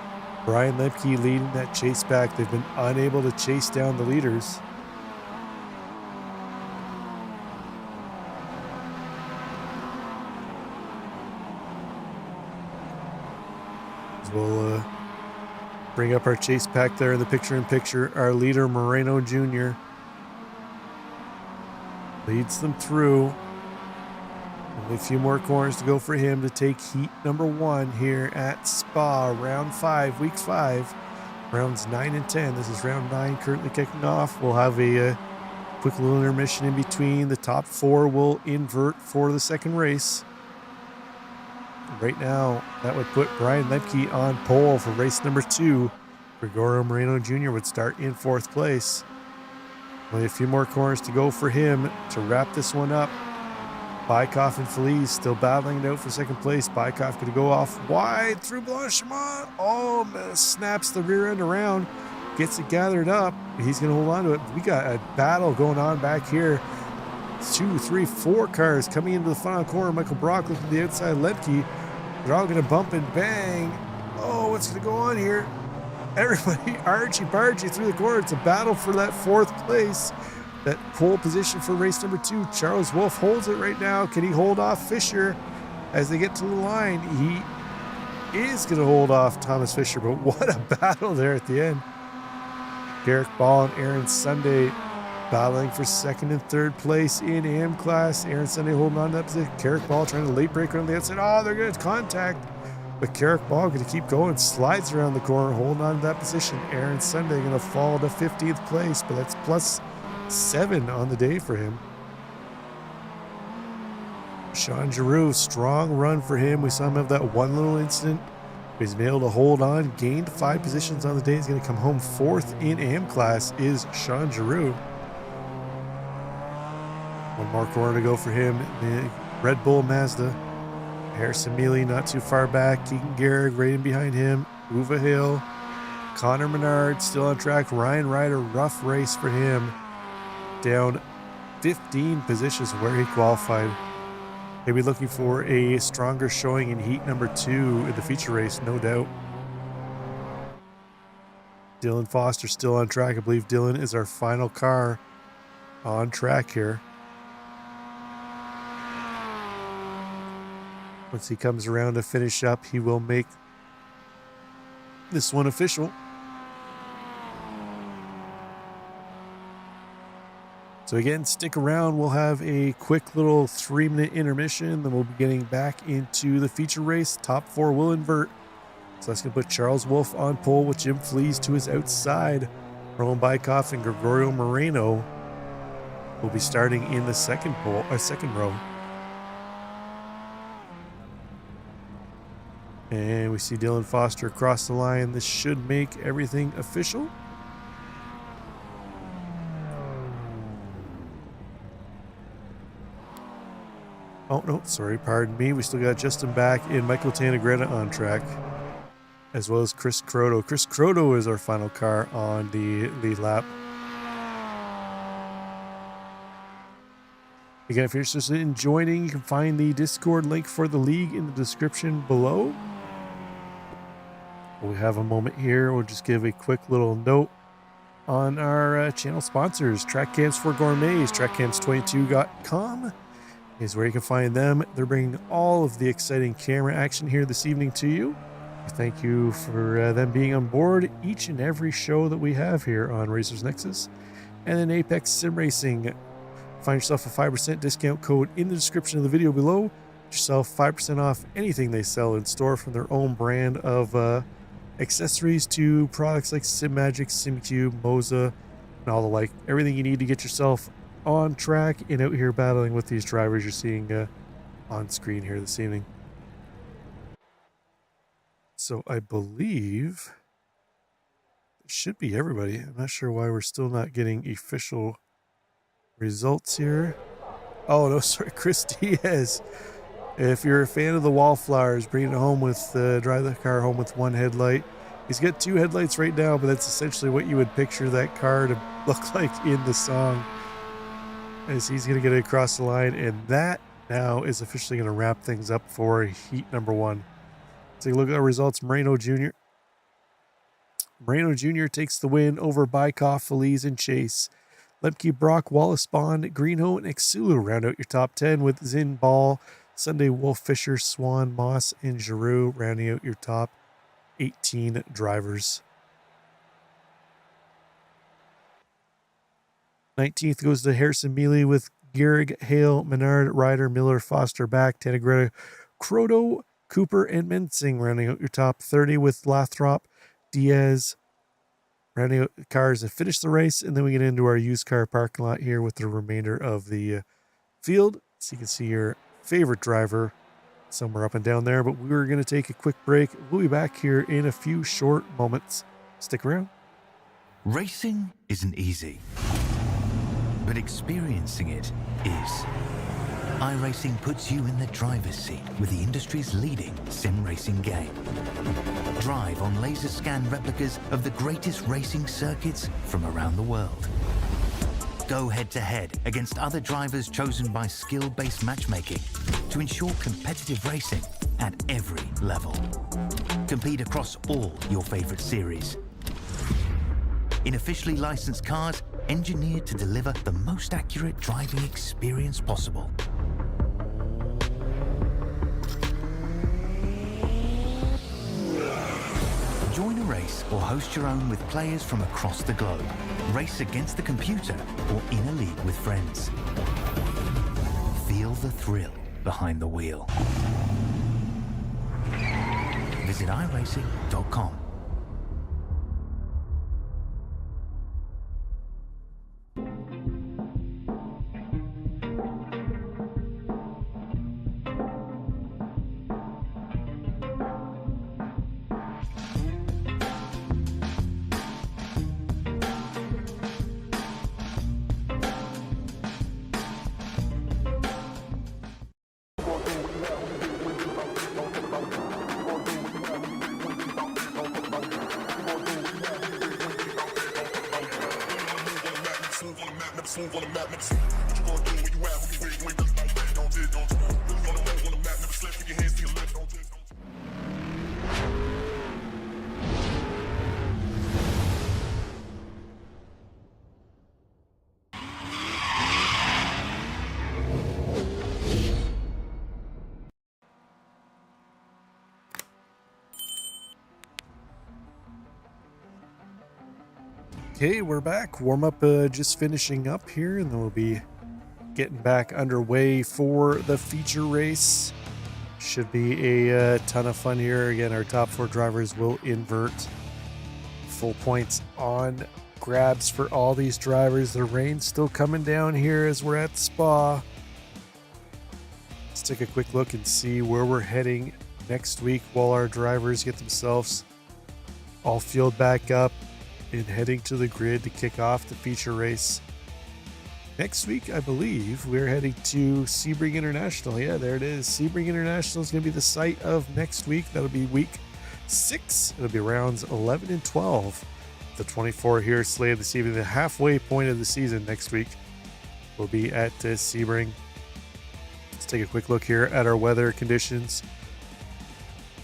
Brian Lemke leading that chase back. They've been unable to chase down the leaders. We'll bring up our chase pack there in the picture-in-picture. Our leader, Moreno Jr., leads them through. Only a few more corners to go for him to take heat number 1 here at Spa, round 5, week 5, rounds 9 and 10. This is round 9 currently kicking off. We'll have a quick little intermission in between. The top 4 will invert for the second race. Right now, that would put Brian Lemke on pole for race number 2. Gregorio Moreno Jr. would start in 4th place. Only a few more corners to go for him to wrap this one up. Baikov and Feliz still battling it out for second place. Baikov going to go off wide through Blanchimont. Oh, snaps the rear end around. Gets it gathered up. He's going to hold on to it. We got a battle going on back here. 2, 3, 4 cars coming into the final corner. Michael Brock looking to the outside. Lemke. They're all going to bump and bang. Oh, what's going to go on here? Everybody argy-bargy through the corner. It's a battle for that 4th place. That pole position for race number 2. Charles Wolf holds it right now. Can he hold off Fisher as they get to the line? He is going to hold off Thomas Fisher, but what a battle there at the end. Garrick Ball and Aaron Sunday battling for 2nd and 3rd place in AM class. Aaron Sunday holding on to that position. Garrick Ball trying to late break on the outside. Oh, they're going to contact. But Garrick Ball going to keep going. Slides around the corner, holding on to that position. Aaron Sunday going to fall to 15th place, but that's plus 7 on the day for him. Sean Giroux, strong run for him. We saw him have that one little incident. He's been able to hold on, gained 5 positions on the day. He's going to come home 4th in AM class is Sean Giroux. One more corner to go for him. The Red Bull Mazda. Harrison Mealy not too far back. Keegan Garrett right in behind him. Uwe Hill. Connor Menard still on track. Ryan Ryder, rough race for him. Down 15 positions where he qualified. Maybe looking for a stronger showing in heat number 2 in the feature race, no doubt. Dylan Foster still on track. I believe Dylan is our final car on track here. Once he comes around to finish up, he will make this one official. So again, stick around. We'll have a quick little 3-minute intermission. Then we'll be getting back into the feature race. Top 4 will invert. So that's going to put Charles Wolf on pole with Jim Flees to his outside. Roman Baikov and Gregorio Moreno will be starting in the second row. And we see Dylan Foster across the line. This should make everything official. Oh, no, sorry, pardon me. We still got Justin Back and Michael Tanagretta on track, as well as Chris Croto. Chris Croto is our final car on the lead lap. Again, if you're interested in joining, you can find the Discord link for the league in the description below. We have a moment here. We'll just give a quick little note on our channel sponsors. Track Camps for Gourmets, trackcamps22.com is where you can find them. They're bringing all of the exciting camera action here this evening to you. Thank you for them being on board each and every show that we have here on Racers Nexus. And then Apex Sim Racing. Find yourself a 5% discount code in the description of the video below. Get yourself 5% off anything they sell in store from their own brand of accessories to products like SimMagic, SimCube, MAZDA, and all the like. Everything you need to get yourself on track and out here battling with these drivers you're seeing on screen here this evening. So I believe it should be everybody. I'm not sure why we're still not getting official results here. Oh no, sorry, Chris Diaz. If you're a fan of the Wallflowers, bring it home with drive the car home with one headlight. He's got two headlights right now, but that's essentially what you would picture that car to look like in the song. As he's going to get it across the line, and that now is officially going to wrap things up for heat number 1. Take a look at our results. Moreno Jr. takes the win over Bykoff, Feliz, and Chase. Lemke, Brock, Wallace, Bond, Greenho, and Exulu round out your top 10 with Zin, Ball, Sunday, Wolf, Fisher, Swan, Moss, and Giroux rounding out your top 18 drivers. 19th goes to Harrison Mealy with Gehrig, Hale, Menard, Ryder, Miller, Foster, Back, Tanagretta, Croto, Cooper, and Mensing rounding out your top 30 with Lathrop, Diaz rounding out cars and finish the race. And then we get into our used car parking lot here with the remainder of the field. So you can see your favorite driver somewhere up and down there. But we're going to take a quick break. We'll be back here in a few short moments. Stick around. Racing isn't easy, but experiencing it is. iRacing puts you in the driver's seat with the industry's leading sim racing game. Drive on laser scan replicas of the greatest racing circuits from around the world. Go head-to-head against other drivers chosen by skill-based matchmaking to ensure competitive racing at every level. Compete across all your favorite series. In officially licensed cars, engineered to deliver the most accurate driving experience possible. Join a race or host your own with players from across the globe. Race against the computer or in a league with friends. Feel the thrill behind the wheel. Visit iRacing.com. Move on the map, never slip. What you gonna do when you out? Who you with? You ain't really like that. Don't did, don't. Really on the move on the map, never slip. Keep your hands to your lips. Don't did, don't. Okay, we're back. Warm up just finishing up here, and then we'll be getting back underway for the feature race. Should be a ton of fun here. Again, our top 4 drivers will invert. Full points on grabs for all these drivers. The rain's still coming down here as we're at Spa. Let's take a quick look and see where we're heading next week while our drivers get themselves all fueled back up and heading to the grid to kick off the feature race. Next week, I believe, we're heading to Sebring International. Yeah, there it is. Sebring International is going to be the site of next week. That'll be week 6. It'll be rounds 11 and 12. The 24 here slated this evening. The halfway point of the season next week will be at Sebring. take a quick look here at our weather conditions.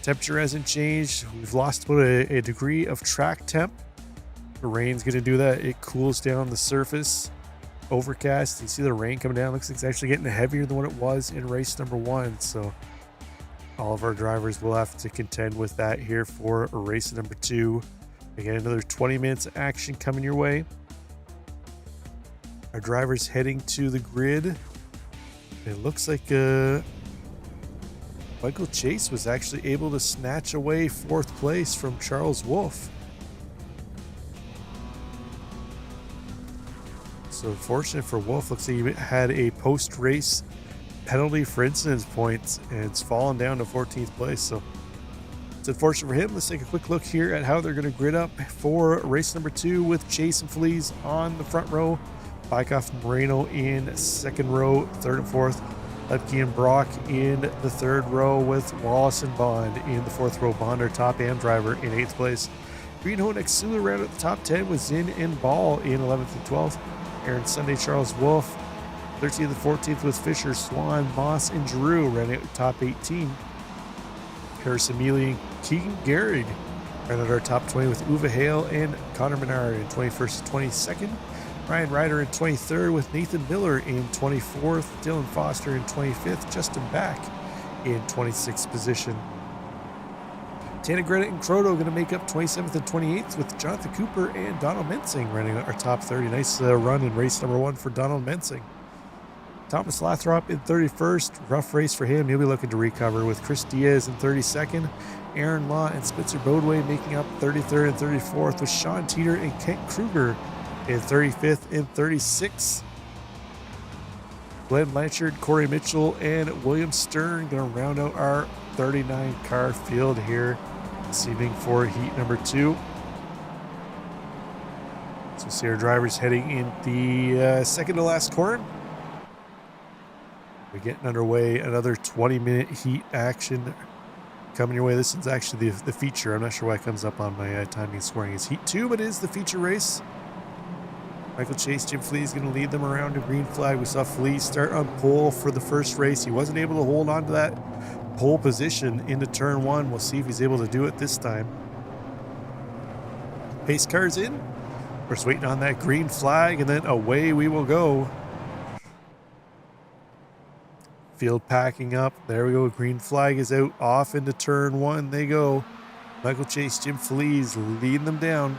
Temperature hasn't changed. We've lost about a degree of track temp. The rain's going to do that. It cools down the surface. Overcast. You see the rain coming down. Looks like it's actually getting heavier than what it was in race number 1. So all of our drivers will have to contend with that here for race number 2. Again, another 20 minutes of action coming your way. Our drivers heading to the grid. It looks like Michael Chase was actually able to snatch away 4th place from Charles Wolfe. So fortunate for Wolfe, looks like he had a post-race penalty for incidence points and it's fallen down to 14th place. So it's unfortunate for him. Let's take a quick look here at how they're going to grid up for race number 2 with Chase and Feliz on the front row. Bykoff and Moreno in 2nd row, 3rd and 4th. Lepke and Brock in the 3rd row with Wallace and Bond in the 4th row. Bond, our top AM driver, in 8th place. Greenhoe and Exula round at the top 10 with Zinn and Ball in 11th and 12th. Aaron Sunday, Charles Wolfe, 13th and 14th with Fisher, Swan, Moss, and Giroux rounding out the top 18. Harrison Mealy and Keegan Garrig rounded our top 20 with Uwe Hale and Connor Menard in 21st and 22nd. Ryan Ryder in 23rd with Nathan Miller in 24th. Dylan Foster in 25th. Justin Back in 26th position. Tana Greta and Croto going to make up 27th and 28th with Jonathan Cooper and Donald Mensing running our top 30. Nice run in race number 1 for Donald Mensing. Thomas Lathrop in 31st. Rough race for him. He'll be looking to recover with Chris Diaz in 32nd. Aaron Law and Spencer Bodway making up 33rd and 34th with Sean Teeter and Kent Kruger in 35th and 36th. Glenn Blanchard, Corey Mitchell, and William Stern going to round out our 39 car field here this evening for heat number 2. So see our drivers heading in the second to last corner. We're getting underway. Another 20-minute heat action coming your way. This is actually the feature. I'm not sure why it comes up on my timing scoring. It's heat 2, but it is the feature race. Michael Chase, Jim Fleas going to lead them around a green flag. We saw Fleas start on pole for the first race. He wasn't able to hold on to that pole position into turn 1. We'll see if he's able to do it this time. Pace car's in. We're just waiting on that green flag, and then away we will go. Field packing up. There we go. Green flag is out. Off into turn 1 they go. Michael Chase, Jim Fleas leading them down.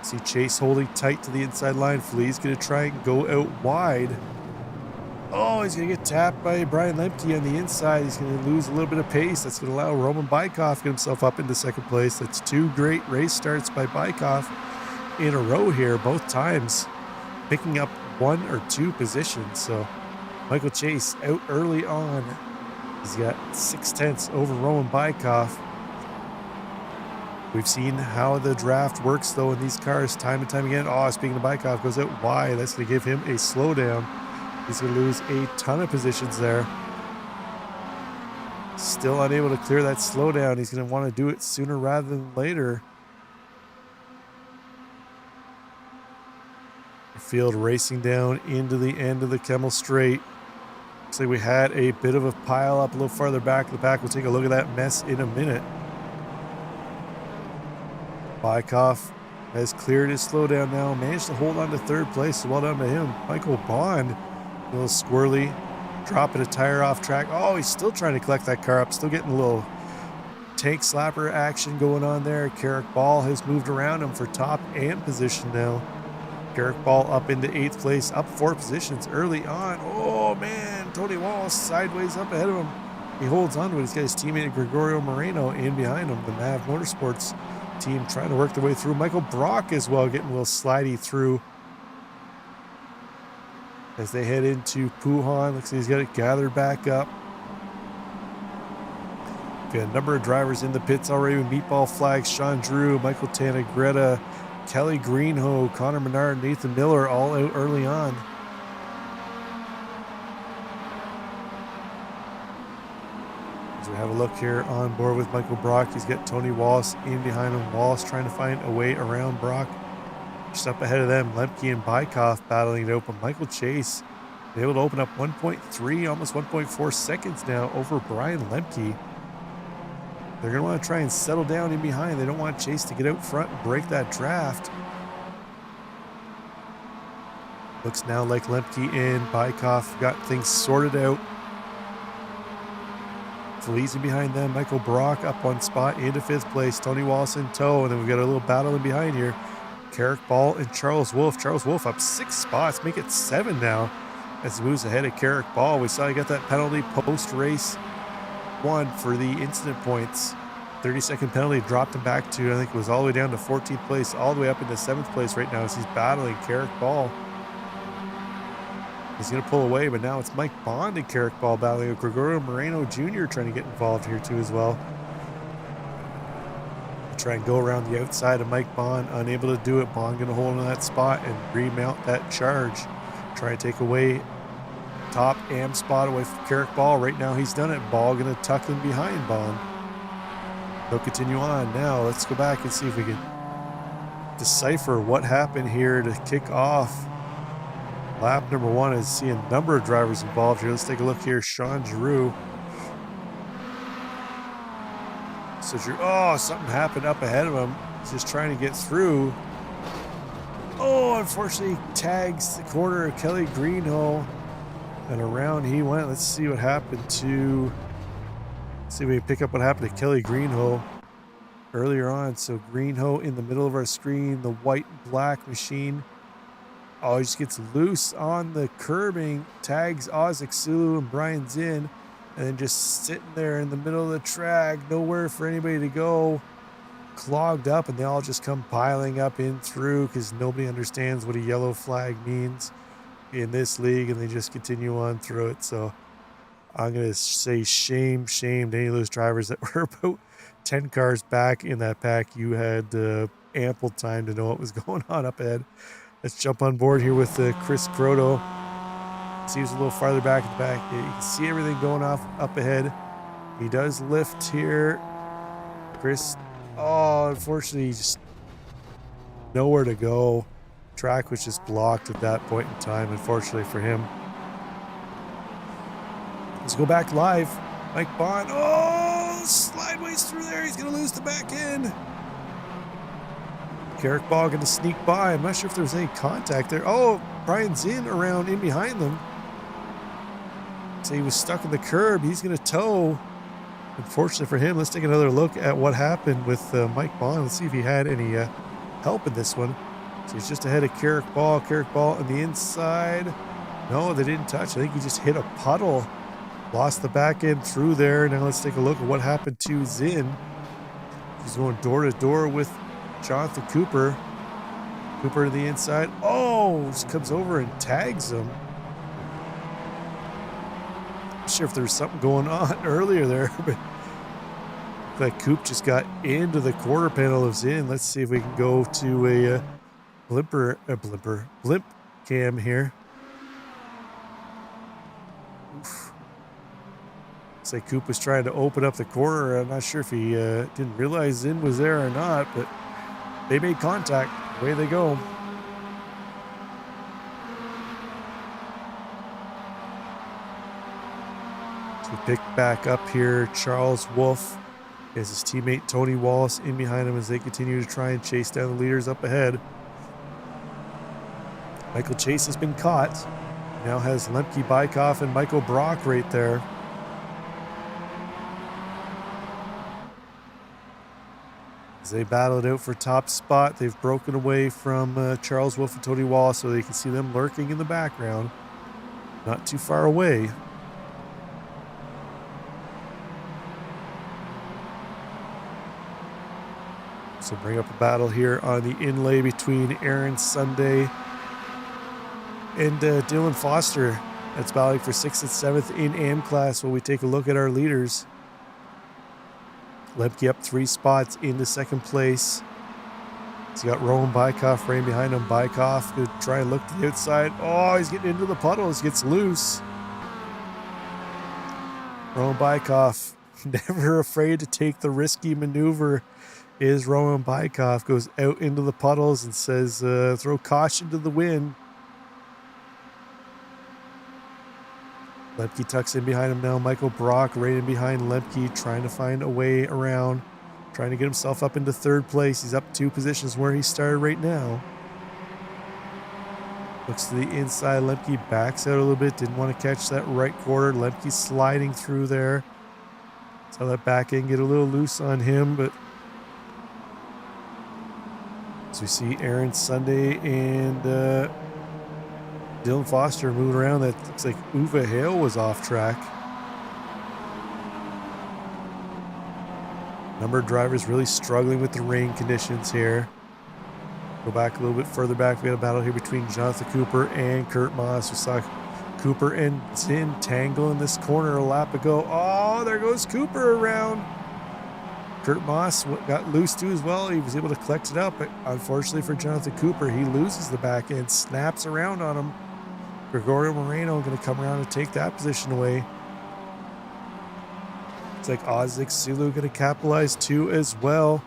See Chase holding tight to the inside line. Flea's going to try and go out wide. Oh, he's going to get tapped by Brian Lemke on the inside. He's going to lose a little bit of pace. That's going to allow Roman Bykoff to get himself up into 2nd place. That's 2 great race starts by Bykoff in a row here, both times picking up 1 or 2 positions. So Michael Chase out early on. He's got 0.6 over Roman Bykoff. We've seen how the draft works, though, in these cars time and time again. Oh, speaking of Bykoff, goes out wide. That's going to give him a slowdown. He's going to lose a ton of positions there. Still unable to clear that slowdown. He's going to want to do it sooner rather than later. The field racing down into the end of the Kemmel Straight. Looks like we had a bit of a pile up a little farther back in the pack. We'll take a look at that mess in a minute. Bykoff has cleared his slowdown now, managed to hold on to 3rd place, so well done to him. Michael Bond, a little squirrely, dropping a tire off track. Oh, he's still trying to collect that car up, still getting a little tank slapper action going on there. Carrick Ball has moved around him for top and position now. Carrick Ball up into 8th place, up 4 positions early on. Oh man, Tony Walsh sideways up ahead of him. He holds on to it. He's got his teammate Gregorio Moreno in behind him, the MAV Motorsports team trying to work their way through. Michael Brock as well getting a little slidey through as they head into Puhan. Looks like he's got it gathered back up. We've got a number of drivers in the pits already with meatball flags. Sean Drew, Michael Tanagretta, Kelly Greenhoe, Connor Menard, Nathan Miller all out early on. As we have a look here on board with Michael Brock, he's got Tony Wallace in behind him. Wallace trying to find a way around Brock. Just up ahead of them, Lemke and Bykoff battling it open. Michael Chase Able to open up 1.3, almost 1.4 seconds now over Brian Lemke. They're going to want to try and settle down in behind. They don't want Chase to get out front and break that draft. Looks now like Lemke and Bykoff got things sorted out. Feliz in behind them. Michael Brock up one spot into 5th place. Tony Wallace in tow. And then we've got a little battle in behind here. Carrick Ball and Charles Wolfe. Charles Wolfe up 6 spots. Make it 7 now as he moves ahead of Carrick Ball. We saw he got that penalty post-race 1 for the incident points. 30-second penalty dropped him back to, I think it was all the way down to 14th place, all the way up into 7th place right now as he's battling Carrick Ball. He's going to pull away, but now it's Mike Bond and Carrick Ball battling. Gregorio Moreno Jr. trying to get involved here too as well. Try and go around the outside of Mike Bond, unable to do it. Bond going to hold on that spot and remount that charge. Try and take away top AM spot away from Carrick Ball. Right now he's done it. Ball going to tuck in behind Bond. They'll continue on. Now let's go back and see if we can decipher what happened here to kick off lap number 1. Is see a number of drivers involved here. Let's take a look here. Sean Giroux. So oh, something happened up ahead of him. He's just trying to get through. Oh, unfortunately tags the corner of Kelly Greenhill. And around he went. Let's see what happened to... See if we can pick up what happened to Kelly Greenhill earlier on. So Greenhill in the middle of our screen. The white black machine. Oh, he just gets loose on the curbing. Tags Ozzik Sulu and Brian Zinn. And then just sitting there in the middle of the track. Nowhere for anybody to go. Clogged up. And they all just come piling up in through. Because nobody understands what a yellow flag means in this league. And they just continue on through it. So I'm going to say shame to any of those drivers that were about 10 cars back in that pack. You had ample time to know what was going on up ahead. Let's jump on board here with Chris Croto. See, he's a little farther back in the back. You can see everything going off up ahead. He does lift here. Chris, oh, unfortunately, just nowhere to go. Track was just blocked at that point in time, unfortunately for him. Let's go back live. Mike Bond, oh, slideways through there. He's going to lose the back end. Carrick Ball going to sneak by. I'm not sure if there was any contact there. Oh, Brian Zinn around in behind them. So he was stuck in the curb. He's going to tow. Unfortunately for him, let's take another look at what happened with Mike Bond. Let's see if he had any help in this one. So he's just ahead of Carrick Ball. Carrick Ball on the inside. No, they didn't touch. I think he just hit a puddle. Lost the back end through there. Now let's take a look at what happened to Zinn. He's going door to door with Jonathan Cooper. Cooper to the inside. Oh, just comes over and tags him. Not sure if there was something going on earlier there, but like Coop just got into the quarter panel of Zinn. Let's see if we can go to a blimp cam here. Oof. Looks like Coop was trying to open up the corner. I'm not sure if he didn't realize Zinn was there or not, but they made contact. Away they go. So we pick back up here. Charles Wolfe has his teammate Tony Wallace in behind him as they continue to try and chase down the leaders up ahead. Michael Chase has been caught. Now has Lemke, Bykoff, and Michael Brock right there. As they battle it out for top spot, they've broken away from Charles Wolfe and Tony Wallace, so they can see them lurking in the background. Not too far away. So bring up a battle here on the inlay between Aaron Sunday and Dylan Foster. That's battling for 6th and 7th in AM class while we take a look at our leaders. Lemke up 3 spots into 2nd place. He's got Rowan Bykoff right behind him. Bykoff could try and look to the outside. Oh, he's getting into the puddles. Gets loose. Rowan Bykoff, never afraid to take the risky maneuver, is Rowan Bykoff. Goes out into the puddles and says, throw caution to the wind. Lemke tucks in behind him now. Michael Brock right in behind Lemke, trying to find a way around, trying to get himself up into third place. He's up 2 positions where he started right now. Looks to the inside. Lemke backs out a little bit. Didn't want to catch that right quarter. Lemke sliding through there. Saw that back end get a little loose on him, but as we see Aaron Sunday and Dylan Foster moving around. That looks like Uwe Hale was off track. Number of drivers really struggling with the rain conditions here. Go back a little bit further back. We got a battle here between Jonathan Cooper and Kurt Moss. We saw Cooper and Zinn tangle in this corner a lap ago. Oh, there goes Cooper around. Kurt Moss got loose too as well. He was able to collect it up, but unfortunately for Jonathan Cooper, he loses the back end, snaps around on him. Gregorio Moreno going to come around and take that position away. It's like Ozik Sulu going to capitalize too as well.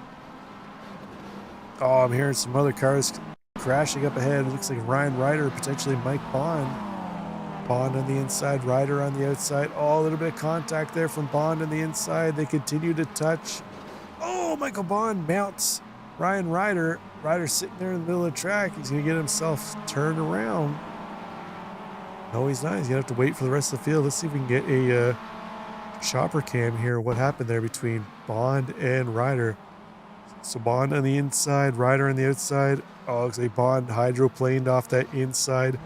Oh, I'm hearing some other cars crashing up ahead. It looks like Ryan Ryder, potentially Mike Bond. Bond on the inside, Ryder on the outside. Oh, a little bit of contact there from Bond on the inside. They continue to touch. Oh, Michael Bond mounts Ryan Ryder. Ryder sitting there in the middle of the track. He's going to get himself turned around. No, he's not. He's going to have to wait for the rest of the field. Let's see if we can get a chopper cam here. What happened there between Bond and Ryder? So Bond on the inside, Ryder on the outside. Oh, looks like Bond hydroplaned off that inside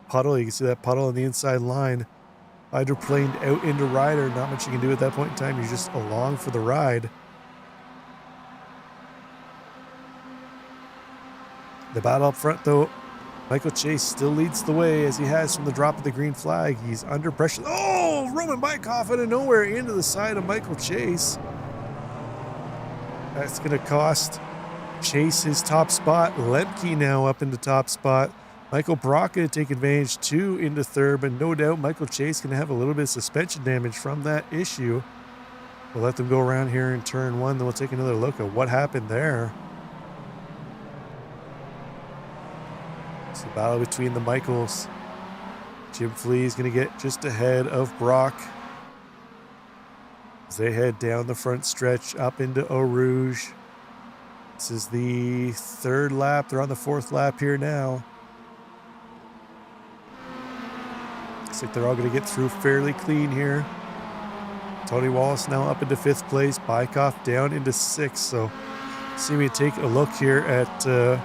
puddle. You can see that puddle on the inside line. Hydroplaned out into Ryder. Not much you can do at that point in time. You're just along for the ride. The battle up front, though. Michael Chase still leads the way as he has from the drop of the green flag. He's under pressure. Oh, Roman Bykoff out of nowhere into the side of Michael Chase. That's going to cost Chase his top spot. Lemke now up into top spot. Michael Brock going to take advantage too into third, but no doubt Michael Chase going to have a little bit of suspension damage from that issue. We'll let them go around here in turn 1, then we'll take another look at what happened there. It's the battle between the Michaels. Jim Flea is going to get just ahead of Brock as they head down the front stretch up into Eau Rouge. This is the 3rd lap. They're on the 4th lap here now. Looks like they're all going to get through fairly clean here. Tony Wallace now up into 5th place. Bykoff down into 6th. So see me take a look here at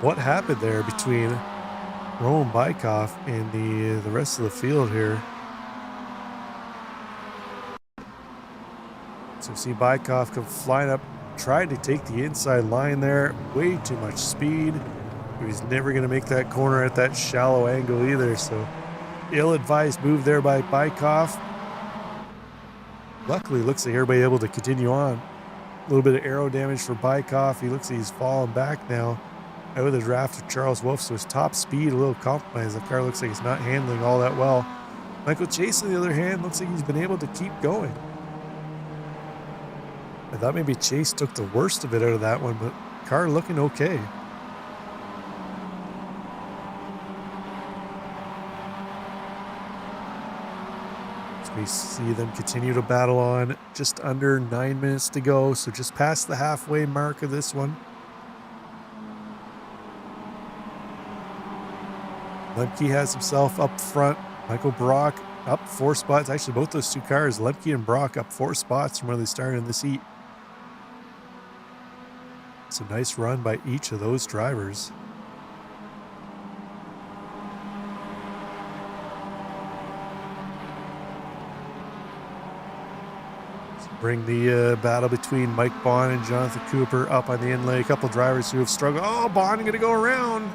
what happened there between Roman Bykoff and the rest of the field here. So see Bykoff come flying up, tried to take the inside line there. Way too much speed. He was never going to make that corner at that shallow angle either. So ill-advised move there by Bykoff. Luckily, looks like everybody able to continue on. A little bit of aero damage for Bykoff. He looks like he's falling back now out of the draft of Charles Wolf. So his top speed a little compromised. The car looks like it's not handling all that well. Michael Chase, on the other hand, looks like he's been able to keep going. I thought maybe Chase took the worst of it out of that one, but car looking okay. So we see them continue to battle on. Just under 9 minutes to go, so just past the halfway mark of this one. Lemke has himself up front. Michael Brock up 4 spots. Actually, both those 2 cars, Lemke and Brock, up 4 spots from where they started in this heat. It's a nice run by each of those drivers. So bring the battle between Mike Bond and Jonathan Cooper up on the inlay. A couple drivers who have struggled. Oh, Bond going to go around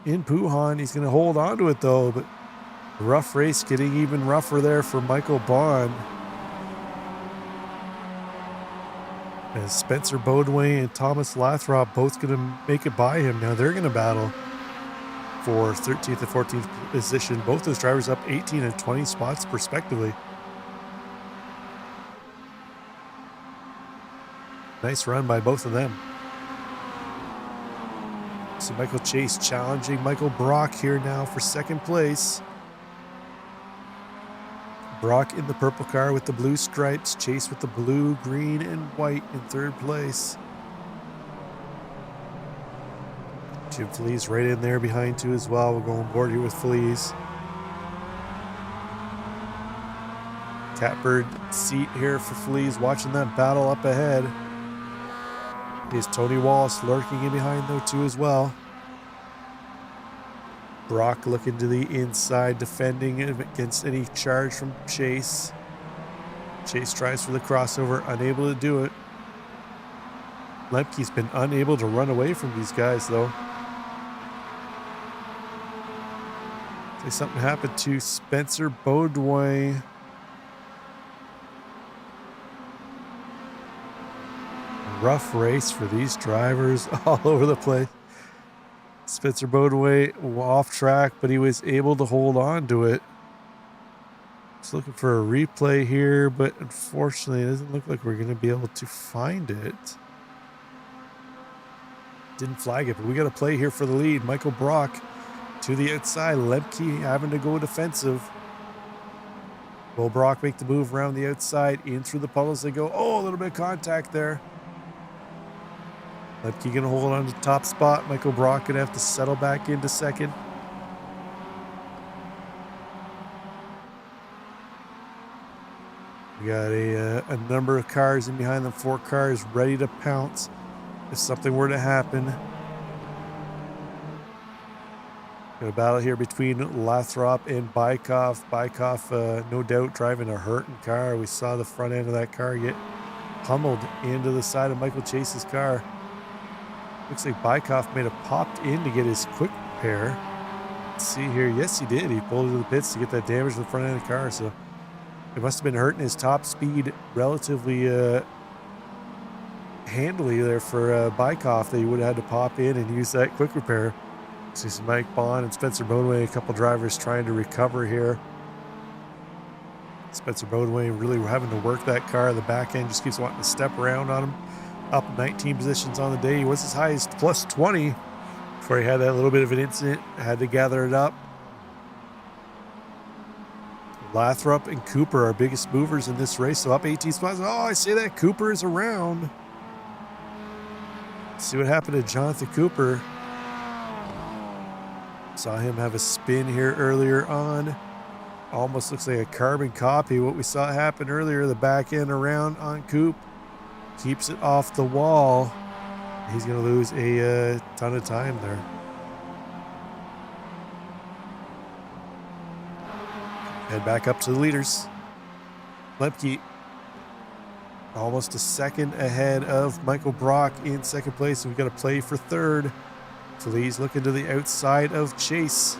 in Puhan. He's going to hold on to it though, but the rough race getting even rougher there for Michael Bond. As Spencer Bodway and Thomas Lathrop both going to make it by him. Now they're going to battle for 13th and 14th position. Both those drivers up 18 and 20 spots respectively. Nice run by both of them. So Michael Chase challenging Michael Brock here now for second place. Brock in the purple car with the blue stripes. Chase with the blue, green, and white in third place. Jim Feliz right in there behind too as well. We're going board here with Feliz. Catbird seat here for Feliz, watching that battle up ahead. Is Tony Wallace lurking in behind though too as well. Brock looking to the inside, defending against any charge from Chase. Chase tries for the crossover, unable to do it. Lemke's been unable to run away from these guys though. Say something happened to Spencer Baudouin. Rough race for these drivers all over the place. Spencer Baudouin off track, but he was able to hold on to it. Just looking for a replay here, but unfortunately it doesn't look like we're going to be able to find it. Didn't flag it, but we got a play here for the lead. Michael Brock to the outside. Lemke having to go defensive. Will Brock make the move around the outside, in through the puddles they go. Oh, a little bit of contact there. Lemke gonna hold on to the top spot. Michael Brock gonna have to settle back into second. We got a number of cars in behind them, 4 cars ready to pounce if something were to happen. Got a battle here between Lathrop and Bykoff. Bykoff, no doubt, driving a hurting car. We saw the front end of that car get pummeled into the side of Michael Chase's car. Looks like Bykoff may have popped in to get his quick repair. Let's see here. Yes, he did. He pulled into the pits to get that damage to the front end of the car. So it must have been hurting his top speed relatively handily there for Bykoff, that he would have had to pop in and use that quick repair. See some Mike Bond and Spencer Baudouin, a couple drivers trying to recover here. Spencer Baudouin really having to work that car. The back end just keeps wanting to step around on him. Up 19 positions on the day. He was as high as plus 20 before he had that little bit of an incident. Had to gather it up. Lathrop and Cooper are biggest movers in this race. So up 18 spots. Oh, I see that Cooper is around. Let's see what happened to Jonathan Cooper. Saw him have a spin here earlier on. Almost looks like a carbon copy what we saw happen earlier. The back end around on Coop. Keeps it off the wall. He's going to lose a ton of time there. Head back up to the leaders. Lemke almost a second ahead of Michael Brock in second place. We've got a play for third. Feliz looking to the outside of Chase.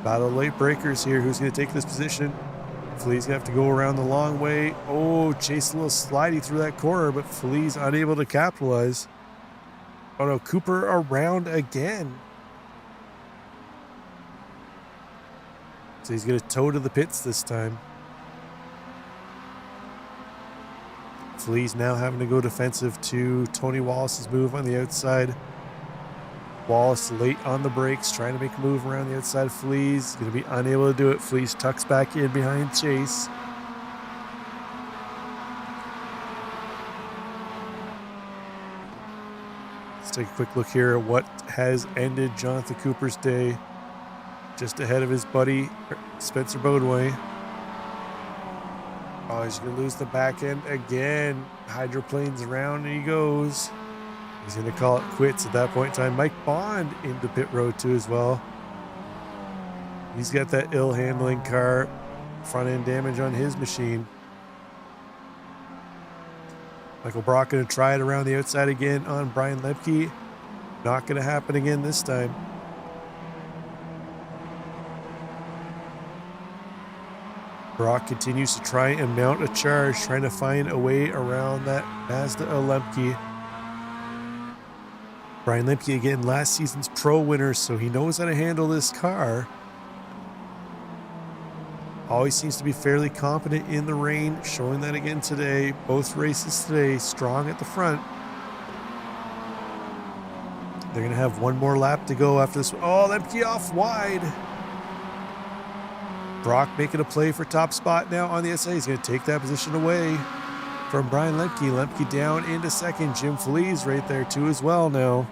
Battle of late breakers here. Who's going to take this position? Feliz gonna have to go around the long way. Oh, Chase a little slidey through that corner, but Feliz unable to capitalize. Oh no, Cooper around again. So he's gonna tow to the pits this time. Feliz now having to go defensive to Tony Wallace's move on the outside. Wallace late on the brakes, trying to make a move around the outside of Feliz. Going to be unable to do it. Feliz tucks back in behind Chase. Let's take a quick look here at what has ended Jonathan Cooper's day. Just ahead of his buddy, Spencer Baudouin. Oh, he's going to lose the back end again. Hydroplanes around and he goes. He's going to call it quits at that point in time. Mike Bond into pit road too as well. He's got that ill handling car, front end damage on his machine. Michael Brock going to try it around the outside again on Brian Lemke. Not going to happen again this time. Brock continues to try and mount a charge, trying to find a way around that Mazda Lemke. Brian Lemke, again, last season's pro winner, so he knows how to handle this car. Always seems to be fairly competent in the rain, showing that again today. Both races today, strong at the front. They're going to have one more lap to go after this. Oh, Lemke off wide. Brock making a play for top spot now on the SA. He's going to take that position away from Brian Lemke. Lemke down into second. Jim Feliz right there too as well now.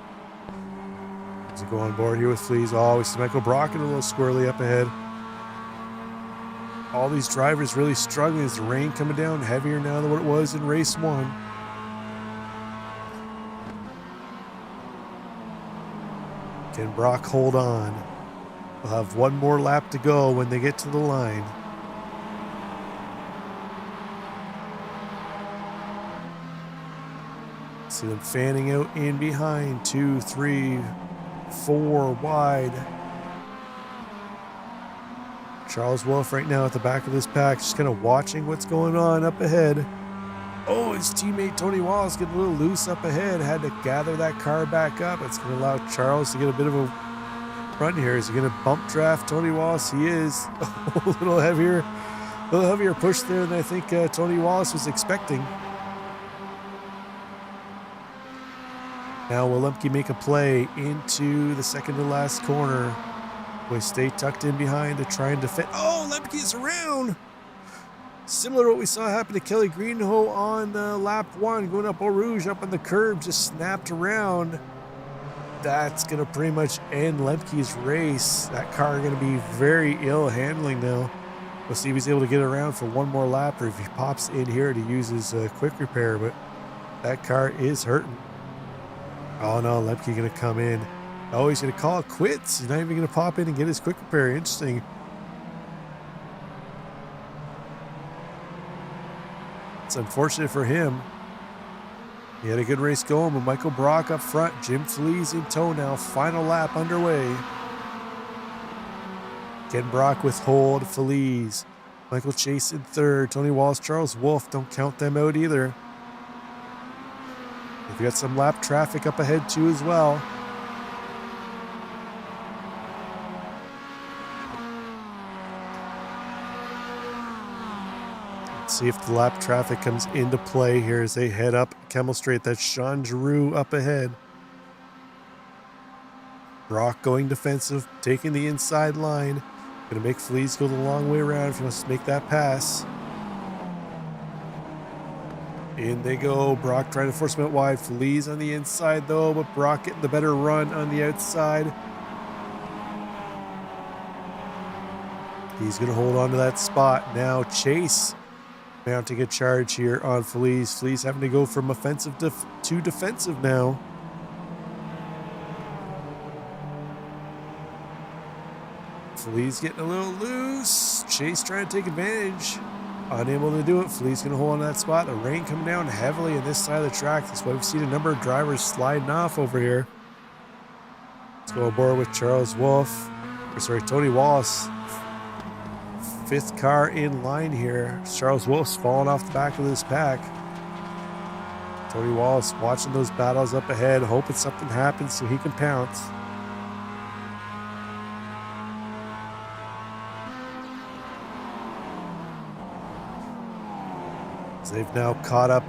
As we go on board here with Feliz. Oh, we see Michael Brock and a little squirrely up ahead. All these drivers really struggling as the rain coming down heavier now than what it was in race 1. Can Brock hold on? We'll have one more lap to go when they get to the line. See them fanning out in behind. 2, 3, 4 wide. Charles Wolf right now at the back of this pack, just kind of watching what's going on up ahead. Oh, his teammate Tony Wallace getting a little loose up ahead. Had to gather that car back up. It's going to allow Charles to get a bit of a run here. Is he going to bump draft Tony Wallace? He is. A little heavier push there than I think Tony Wallace was expecting. Now will Lemke make a play into the second to last corner? We stay tucked in behind to try and defend. Oh, Lemke's around. Similar to what we saw happen to Kelly Greenhoe on lap 1, going up Eau Rouge, up on the curb, just snapped around. That's going to pretty much end Lemke's race. That car going to be very ill handling now. We'll see if he's able to get around for one more lap or if he pops in here to use his quick repair, but that car is hurting. Oh no, Lemke going to come in. Oh, he's going to call it quits. He's not even going to pop in and get his quick repair. Interesting. It's unfortunate for him. He had a good race going, but Michael Brock up front. Jim Feliz in tow now. Final lap underway. Ken Brock with hold. Feliz. Michael Chase in third. Tony Wallace, Charles Wolf. Don't count them out either. We've got some lap traffic up ahead too as well. See if the lap traffic comes into play here as they head up Kemmel Straight. That's Sean Giroux up ahead. Brock going defensive, taking the inside line. Going to make Feliz go the long way around if he wants to make that pass. In they go. Brock trying to force him out wide. Feliz on the inside though, but Brock getting the better run on the outside. He's going to hold on to that spot. Now Chase mounting a charge here on Feliz. Feliz having to go from offensive to defensive now. Feliz getting a little loose. Chase trying to take advantage. Unable to do it. Feliz going to hold on to that spot. The rain coming down heavily on this side of the track. That's why we've seen a number of drivers sliding off over here. Let's go aboard with Charles Wolf. Tony Wallace. Fifth car in line here. Charles Wolf's falling off the back of this pack. Tony Wallace watching those battles up ahead, hoping something happens so he can pounce. So they've now caught up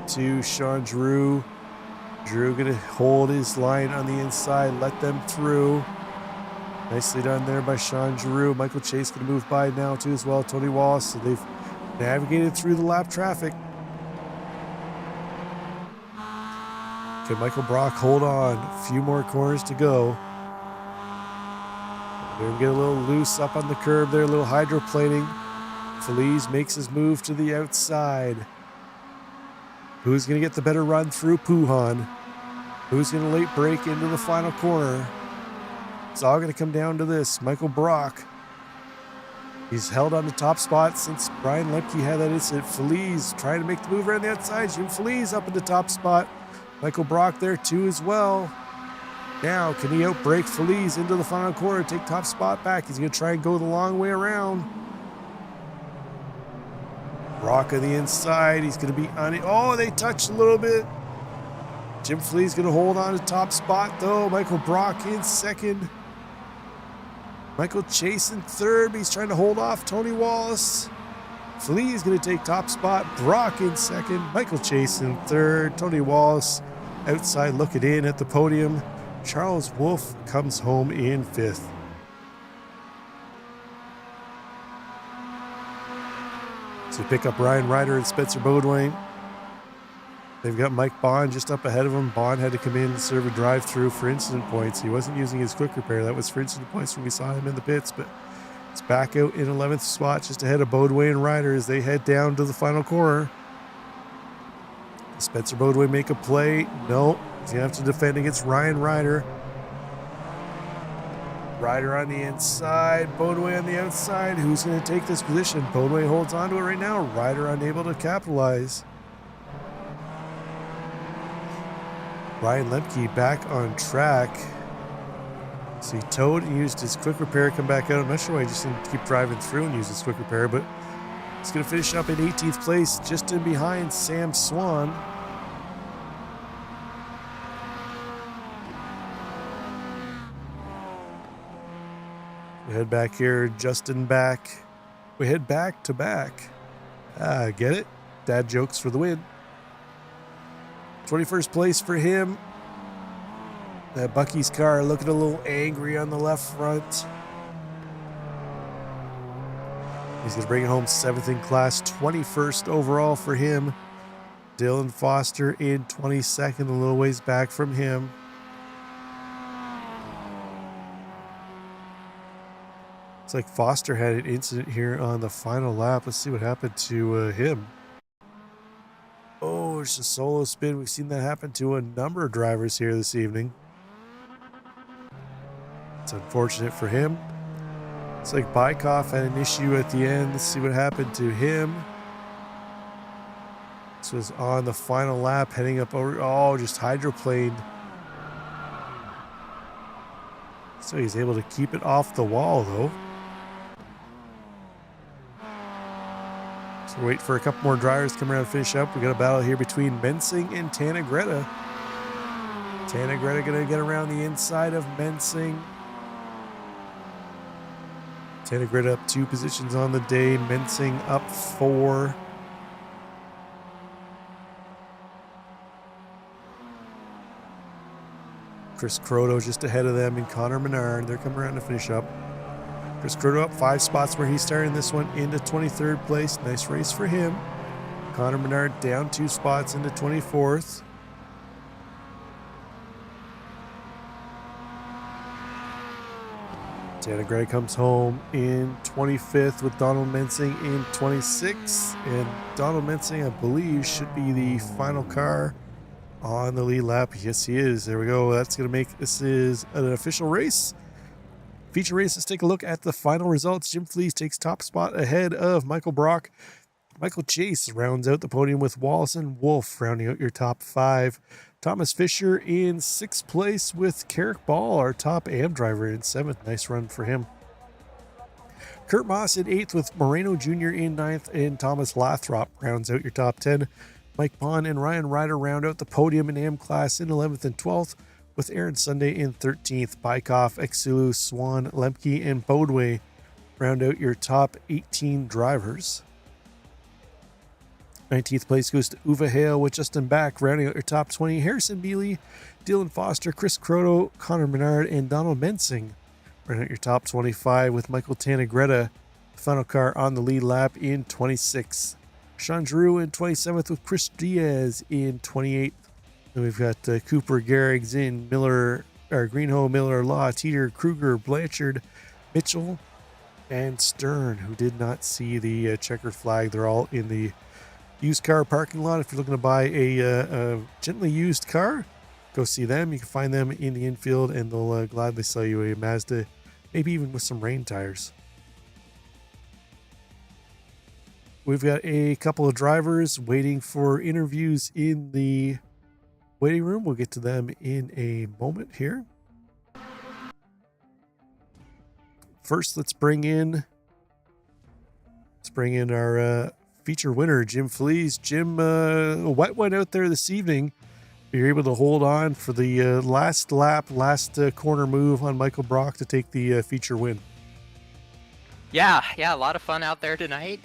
to Sean Giroux. Giroux going to hold his line on the inside, let them through. Nicely done there by Sean Giroux. Michael Chase going to move by now too as well. Tony Wallace. So they've navigated through the lap traffic. Can Michael Brock hold on? A few more corners to go. They're going to get a little loose up on the curb there. A little hydroplaning. Feliz makes his move to the outside. Who's going to get the better run through Puhan? Who's going to late break into the final corner? It's all going to come down to this. Michael Brock. He's held on the top spot since Brian Lemke had that incident. Feliz trying to make the move around the outside. Jim Feliz up in the top spot. Michael Brock there too as well. Now, can he outbreak Feliz into the final corner, take top spot back? He's going to try and go the long way around. Brock on the inside. He's going to be on it. Oh, they touched a little bit. Jim Feliz going to hold on to top spot though. Michael Brock in second. Michael Chase in third. He's trying to hold off Tony Wallace. Feliz going to take top spot. Brock in second. Michael Chase in third. Tony Wallace outside looking in at the podium. Charles Wolf comes home in 5th. So you pick up Ryan Ryder and Spencer Beaudoin. They've got Mike Bond just up ahead of him. Bond had to come in and serve a drive-through for incident points. He wasn't using his quick repair. That was for incident points when we saw him in the pits, but it's back out in 11th spot just ahead of Beaudoin and Ryder as they head down to the final corner. Spencer Beaudoin make a play. No, he's going to have to defend against Ryan Ryder. Ryder on the inside, Beaudoin on the outside. Who's going to take this position? Beaudoin holds on to it right now. Ryder unable to capitalize. Ryan Lemke back on track. So he towed and used his quick repair, come back out. I'm not sure why he just didn't keep driving through and use his quick repair, but he's going to finish up in 18th place, just in behind Sam Swan. We head back here, Justin back. We head back to back. Get it? Dad jokes for the win. 21st place for him. That Bucky's car looking a little angry on the left front. He's going to bring it home 7th in class, 21st overall for him. Dylan Foster in 22nd, a little ways back from him. Looks like Foster had an incident here on the final lap. Let's see what happened to him. Oh, it's a solo spin. We've seen that happen to a number of drivers here this evening. It's unfortunate for him. It's like Bykoff had an issue at the end. Let's see what happened to him. This was on the final lap, heading up over. Oh, just hydroplaned. So he's able to keep it off the wall, though. So wait for a couple more drivers to come around and finish up. We got a battle here between Mensing and Tannegretta. Tannegretta going to get around the inside of Mensing. Tannegretta up 2 positions on the day. Mensing up 4. Chris Croto just ahead of them and Connor Menard. They're coming around to finish up. Chris Croto up 5 spots where he's starting this one into 23rd place. Nice race for him. Connor Menard down 2 spots into 24th. Tannegretta comes home in 25th with Donald Mensing in 26th. And Donald Mensing, I believe, should be the final car on the lead lap. Yes, he is. There we go. That's going to make this is an official race. Feature race, let's take a look at the final results. Jim Flees takes top spot ahead of Michael Brock. Michael Chase rounds out the podium with Wallace and Wolf rounding out your top 5. Thomas Fisher in 6th place with Carrick Ball, our top AM driver, in 7th. Nice run for him. Kurt Moss in 8th with Moreno Jr. in 9th, and Thomas Lathrop rounds out your top 10. Mike Bond and Ryan Ryder round out the podium in AM class in 11th and 12th, with Aaron Sunday in 13th. Bykoff, Exulu, Swan, Lemke, and Beaudoin round out your top 18 drivers. 19th place goes to Uwe Hale with Justin Back rounding out your top 20. Harrison Bealey, Dylan Foster, Chris Croto, Connor Menard, and Donald Mensing rounding out your top 25 with Michael Tannegretta, the final car on the lead lap, in 26th. Sean Drew in 27th with Chris Diaz in 28th. Then we've got Cooper, Garriggs, Zinn, Miller, or Greenhoe, Miller, Law, Teeter, Kruger, Blanchard, Mitchell, and Stern, who did not see the checkered flag. They're all in the used car parking lot. If you're looking to buy a gently used car, go see them. You can find them in the infield, and they'll gladly sell you a Mazda, maybe even with some rain tires. We've got a couple of drivers waiting for interviews in the waiting room. We'll get to them in a moment here. First, let's bring in our feature winner, Jim Flees. Jim, a wet one out there this evening. You're able to hold on for the last lap, last corner move on Michael Brock to take the feature win. Yeah, a lot of fun out there tonight.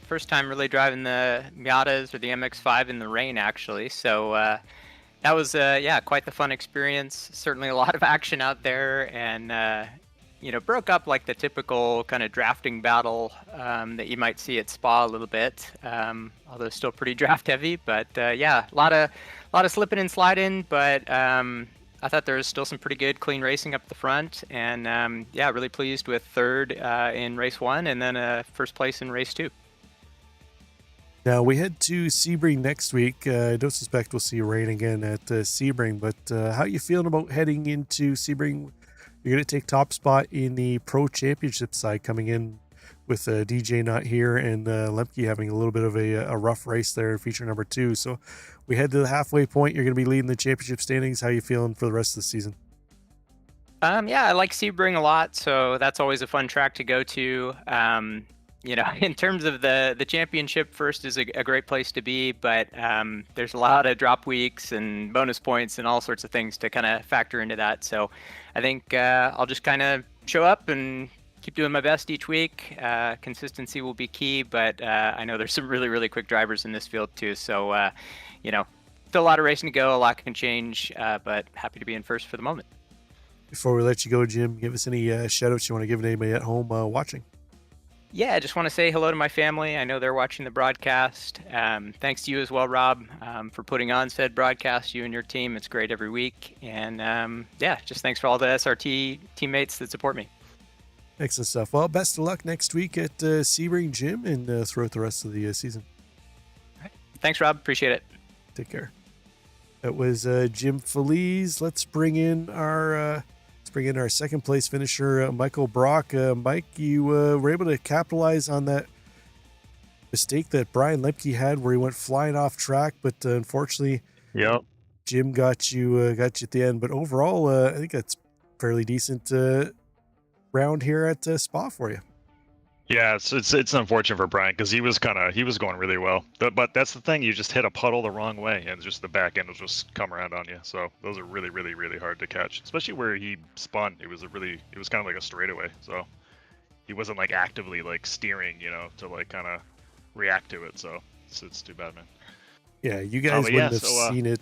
First time really driving the Miatas or the MX-5 in the rain, actually. So that was yeah, quite the fun experience. Certainly a lot of action out there, and broke up like the typical kind of drafting battle that you might see at Spa a little bit. Although still pretty draft heavy, but yeah, a lot of slipping and sliding, but I thought there was still some pretty good clean racing up the front, and yeah, really pleased with third in race 1 and then first place in race 2. Now we head to Sebring next week. I don't suspect we'll see rain again at Sebring, but how you feeling about heading into Sebring? You're going to take top spot in the Pro Championship side, coming in with DJ not here and Lemke having a little bit of a rough race there in feature number 2. So we head to the halfway point. You're going to be leading the championship standings. How you feeling for the rest of the season? Yeah, I like Sebring a lot, so that's always a fun track to go to. In terms of the championship, first is a great place to be, but there's a lot of drop weeks and bonus points and all sorts of things to kind of factor into that. So I think I'll just kind of show up and keep doing my best each week. Consistency will be key, but I know there's some really, really quick drivers in this field too. So, still a lot of racing to go, a lot can change, but happy to be in first for the moment. Before we let you go, Jim, give us any shout outs you want to give anybody at home watching. Yeah, I just want to say hello to my family. I know they're watching the broadcast. Thanks to you as well, Rob, for putting on said broadcast, you and your team. It's great every week. And yeah, just thanks for all the SRT teammates that support me. Excellent stuff. Well, best of luck next week at Sebring, Jim, and throughout the rest of the season. All right. Thanks, Rob. Appreciate it. Take care. That was Jim Feliz. Let's bring in our second place finisher, Michael Brock. Mike, you were able to capitalize on that mistake that Brian Lemke had where he went flying off track, but unfortunately, yep, Jim got you at the end. But overall, I think that's fairly decent round here at Spa for you. Yeah, it's unfortunate for Brian because he was going really well, but that's the thing, you just hit a puddle the wrong way and just the back end will just come around on you. So those are really, really, really hard to catch, especially where he spun. It was kind of like a straightaway, so he wasn't like actively like steering, to like kind of react to it. So it's too bad, man. Yeah, you guys wouldn't have seen it.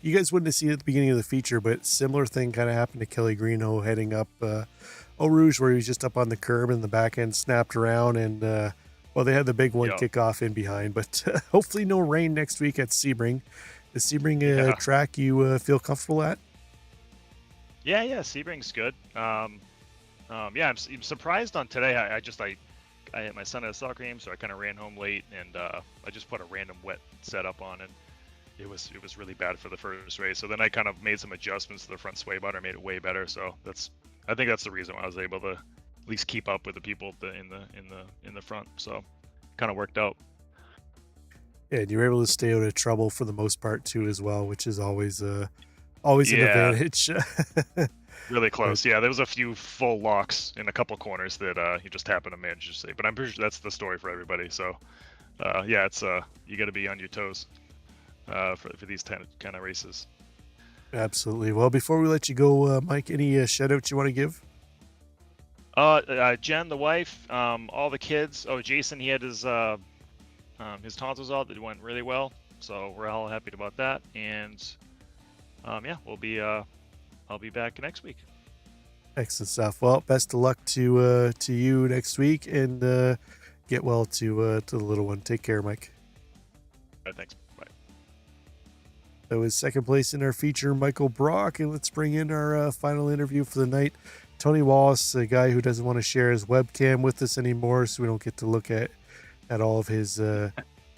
You guys wouldn't have seen it at the beginning of the feature, but similar thing kind of happened to Kelly Greeno heading up Eau Rouge, where he was just up on the curb and the back end snapped around, and they had the big one kick off in behind. But hopefully no rain next week at Sebring. The Sebring track you feel comfortable at? Yeah, Sebring's good. I'm surprised on today. I had my son at a soccer game, so I kind of ran home late, and I just put a random wet setup on, and it was really bad for the first race. So then I kind of made some adjustments to the front sway bar, made it way better. So I think that's the reason why I was able to at least keep up with the people in the front. So kind of worked out. Yeah, and you were able to stay out of trouble for the most part too, as well, which is always an advantage. Really close. Yeah, there was a few full locks in a couple corners that he just happened to manage to save. But I'm pretty sure that's the story for everybody. So it's you got to be on your toes for these kind of races. Absolutely. Well, before we let you go, Mike, any shout outs you want to give? Jen, the wife, all the kids. Oh, Jason, he had his tonsils out. That went really well, so we're all happy about that. And I'll be back next week. Excellent stuff. Well, best of luck to you next week, and get well to the little one. Take care, Mike. All right, thanks. Bye. That was second place in our feature, Michael Brock. And let's bring in our final interview for the night. Tony Wallace, a guy who doesn't want to share his webcam with us anymore, so we don't get to look at all of his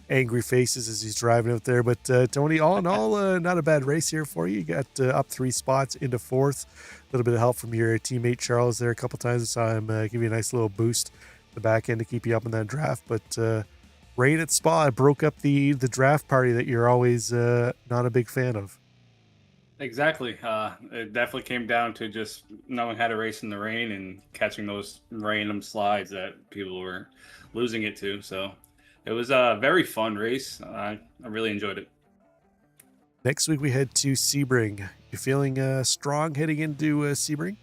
angry faces as he's driving out there. But Tony, all in all, not a bad race here for you. You got up 3 spots into 4th. A little bit of help from your teammate Charles there a couple times. I saw him give you a nice little boost at the back end to keep you up in that draft. But rain at Spa broke up the draft party that you're always not a big fan of. Exactly. It definitely came down to just knowing how to race in the rain and catching those random slides that people were losing it to. So it was a very fun race. I really enjoyed it. Next week we head to Sebring. You feeling strong heading into Sebring?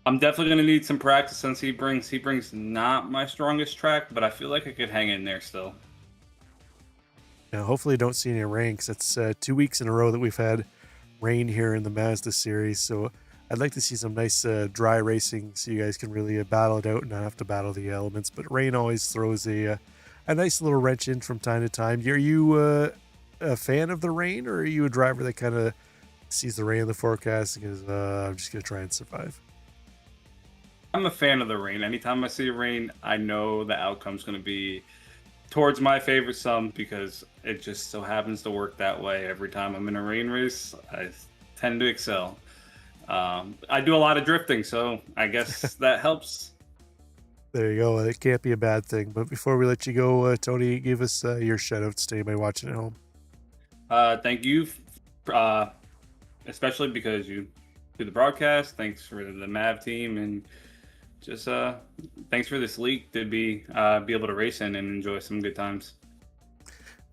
I'm definitely going to need some practice on Sebring. Sebring's not my strongest track, but I feel like I could hang in there still. Now, hopefully, don't see any rain because it's 2 weeks in a row that we've had rain here in the Mazda series. So I'd like to see some nice dry racing so you guys can really battle it out and not have to battle the elements. But rain always throws a nice little wrench in from time to time. Are you a fan of the rain, or are you a driver that kind of sees the rain in the forecast because I'm just going to try and survive? I'm a fan of the rain. Anytime I see rain, I know the outcome's going to be towards my favorite some, because it just so happens to work that way. Every time I'm in a rain race, I tend to excel. I do a lot of drifting, so I guess that helps. There you go. It can't be a bad thing. But before we let you go, Tony, give us your shout-outs to anybody watching at home. Thank you, especially because you do the broadcast. Thanks for the MAV team, and just thanks for this league to be able to race in and enjoy some good times.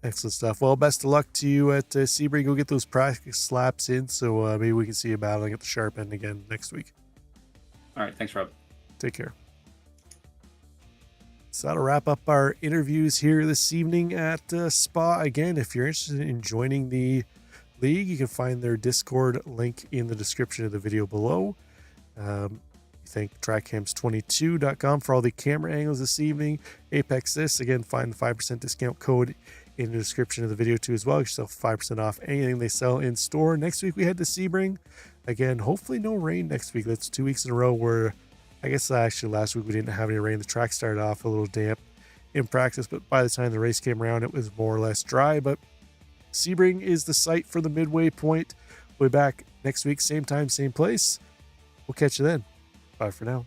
Excellent stuff. Well, best of luck to you at Sebring. Go get those practice laps in, so maybe we can see you battling at the sharp end again next week. All right. Thanks, Rob. Take care. So that'll wrap up our interviews here this evening at Spa. Again, if you're interested in joining the league, you can find their Discord link in the description of the video below. Thank trackcams22.com for all the camera angles this evening. Apex this, again, find the 5% discount code in the description of the video too as well. Get yourself 5% off anything they sell in store. Next week we head to Sebring. Again, hopefully no rain next week. That's 2 weeks in a row where, I guess actually last week we didn't have any rain. The track started off a little damp in practice, but by the time the race came around, it was more or less dry. But Sebring is the site for the midway point. We'll be back next week, same time, same place. We'll catch you then. Bye for now.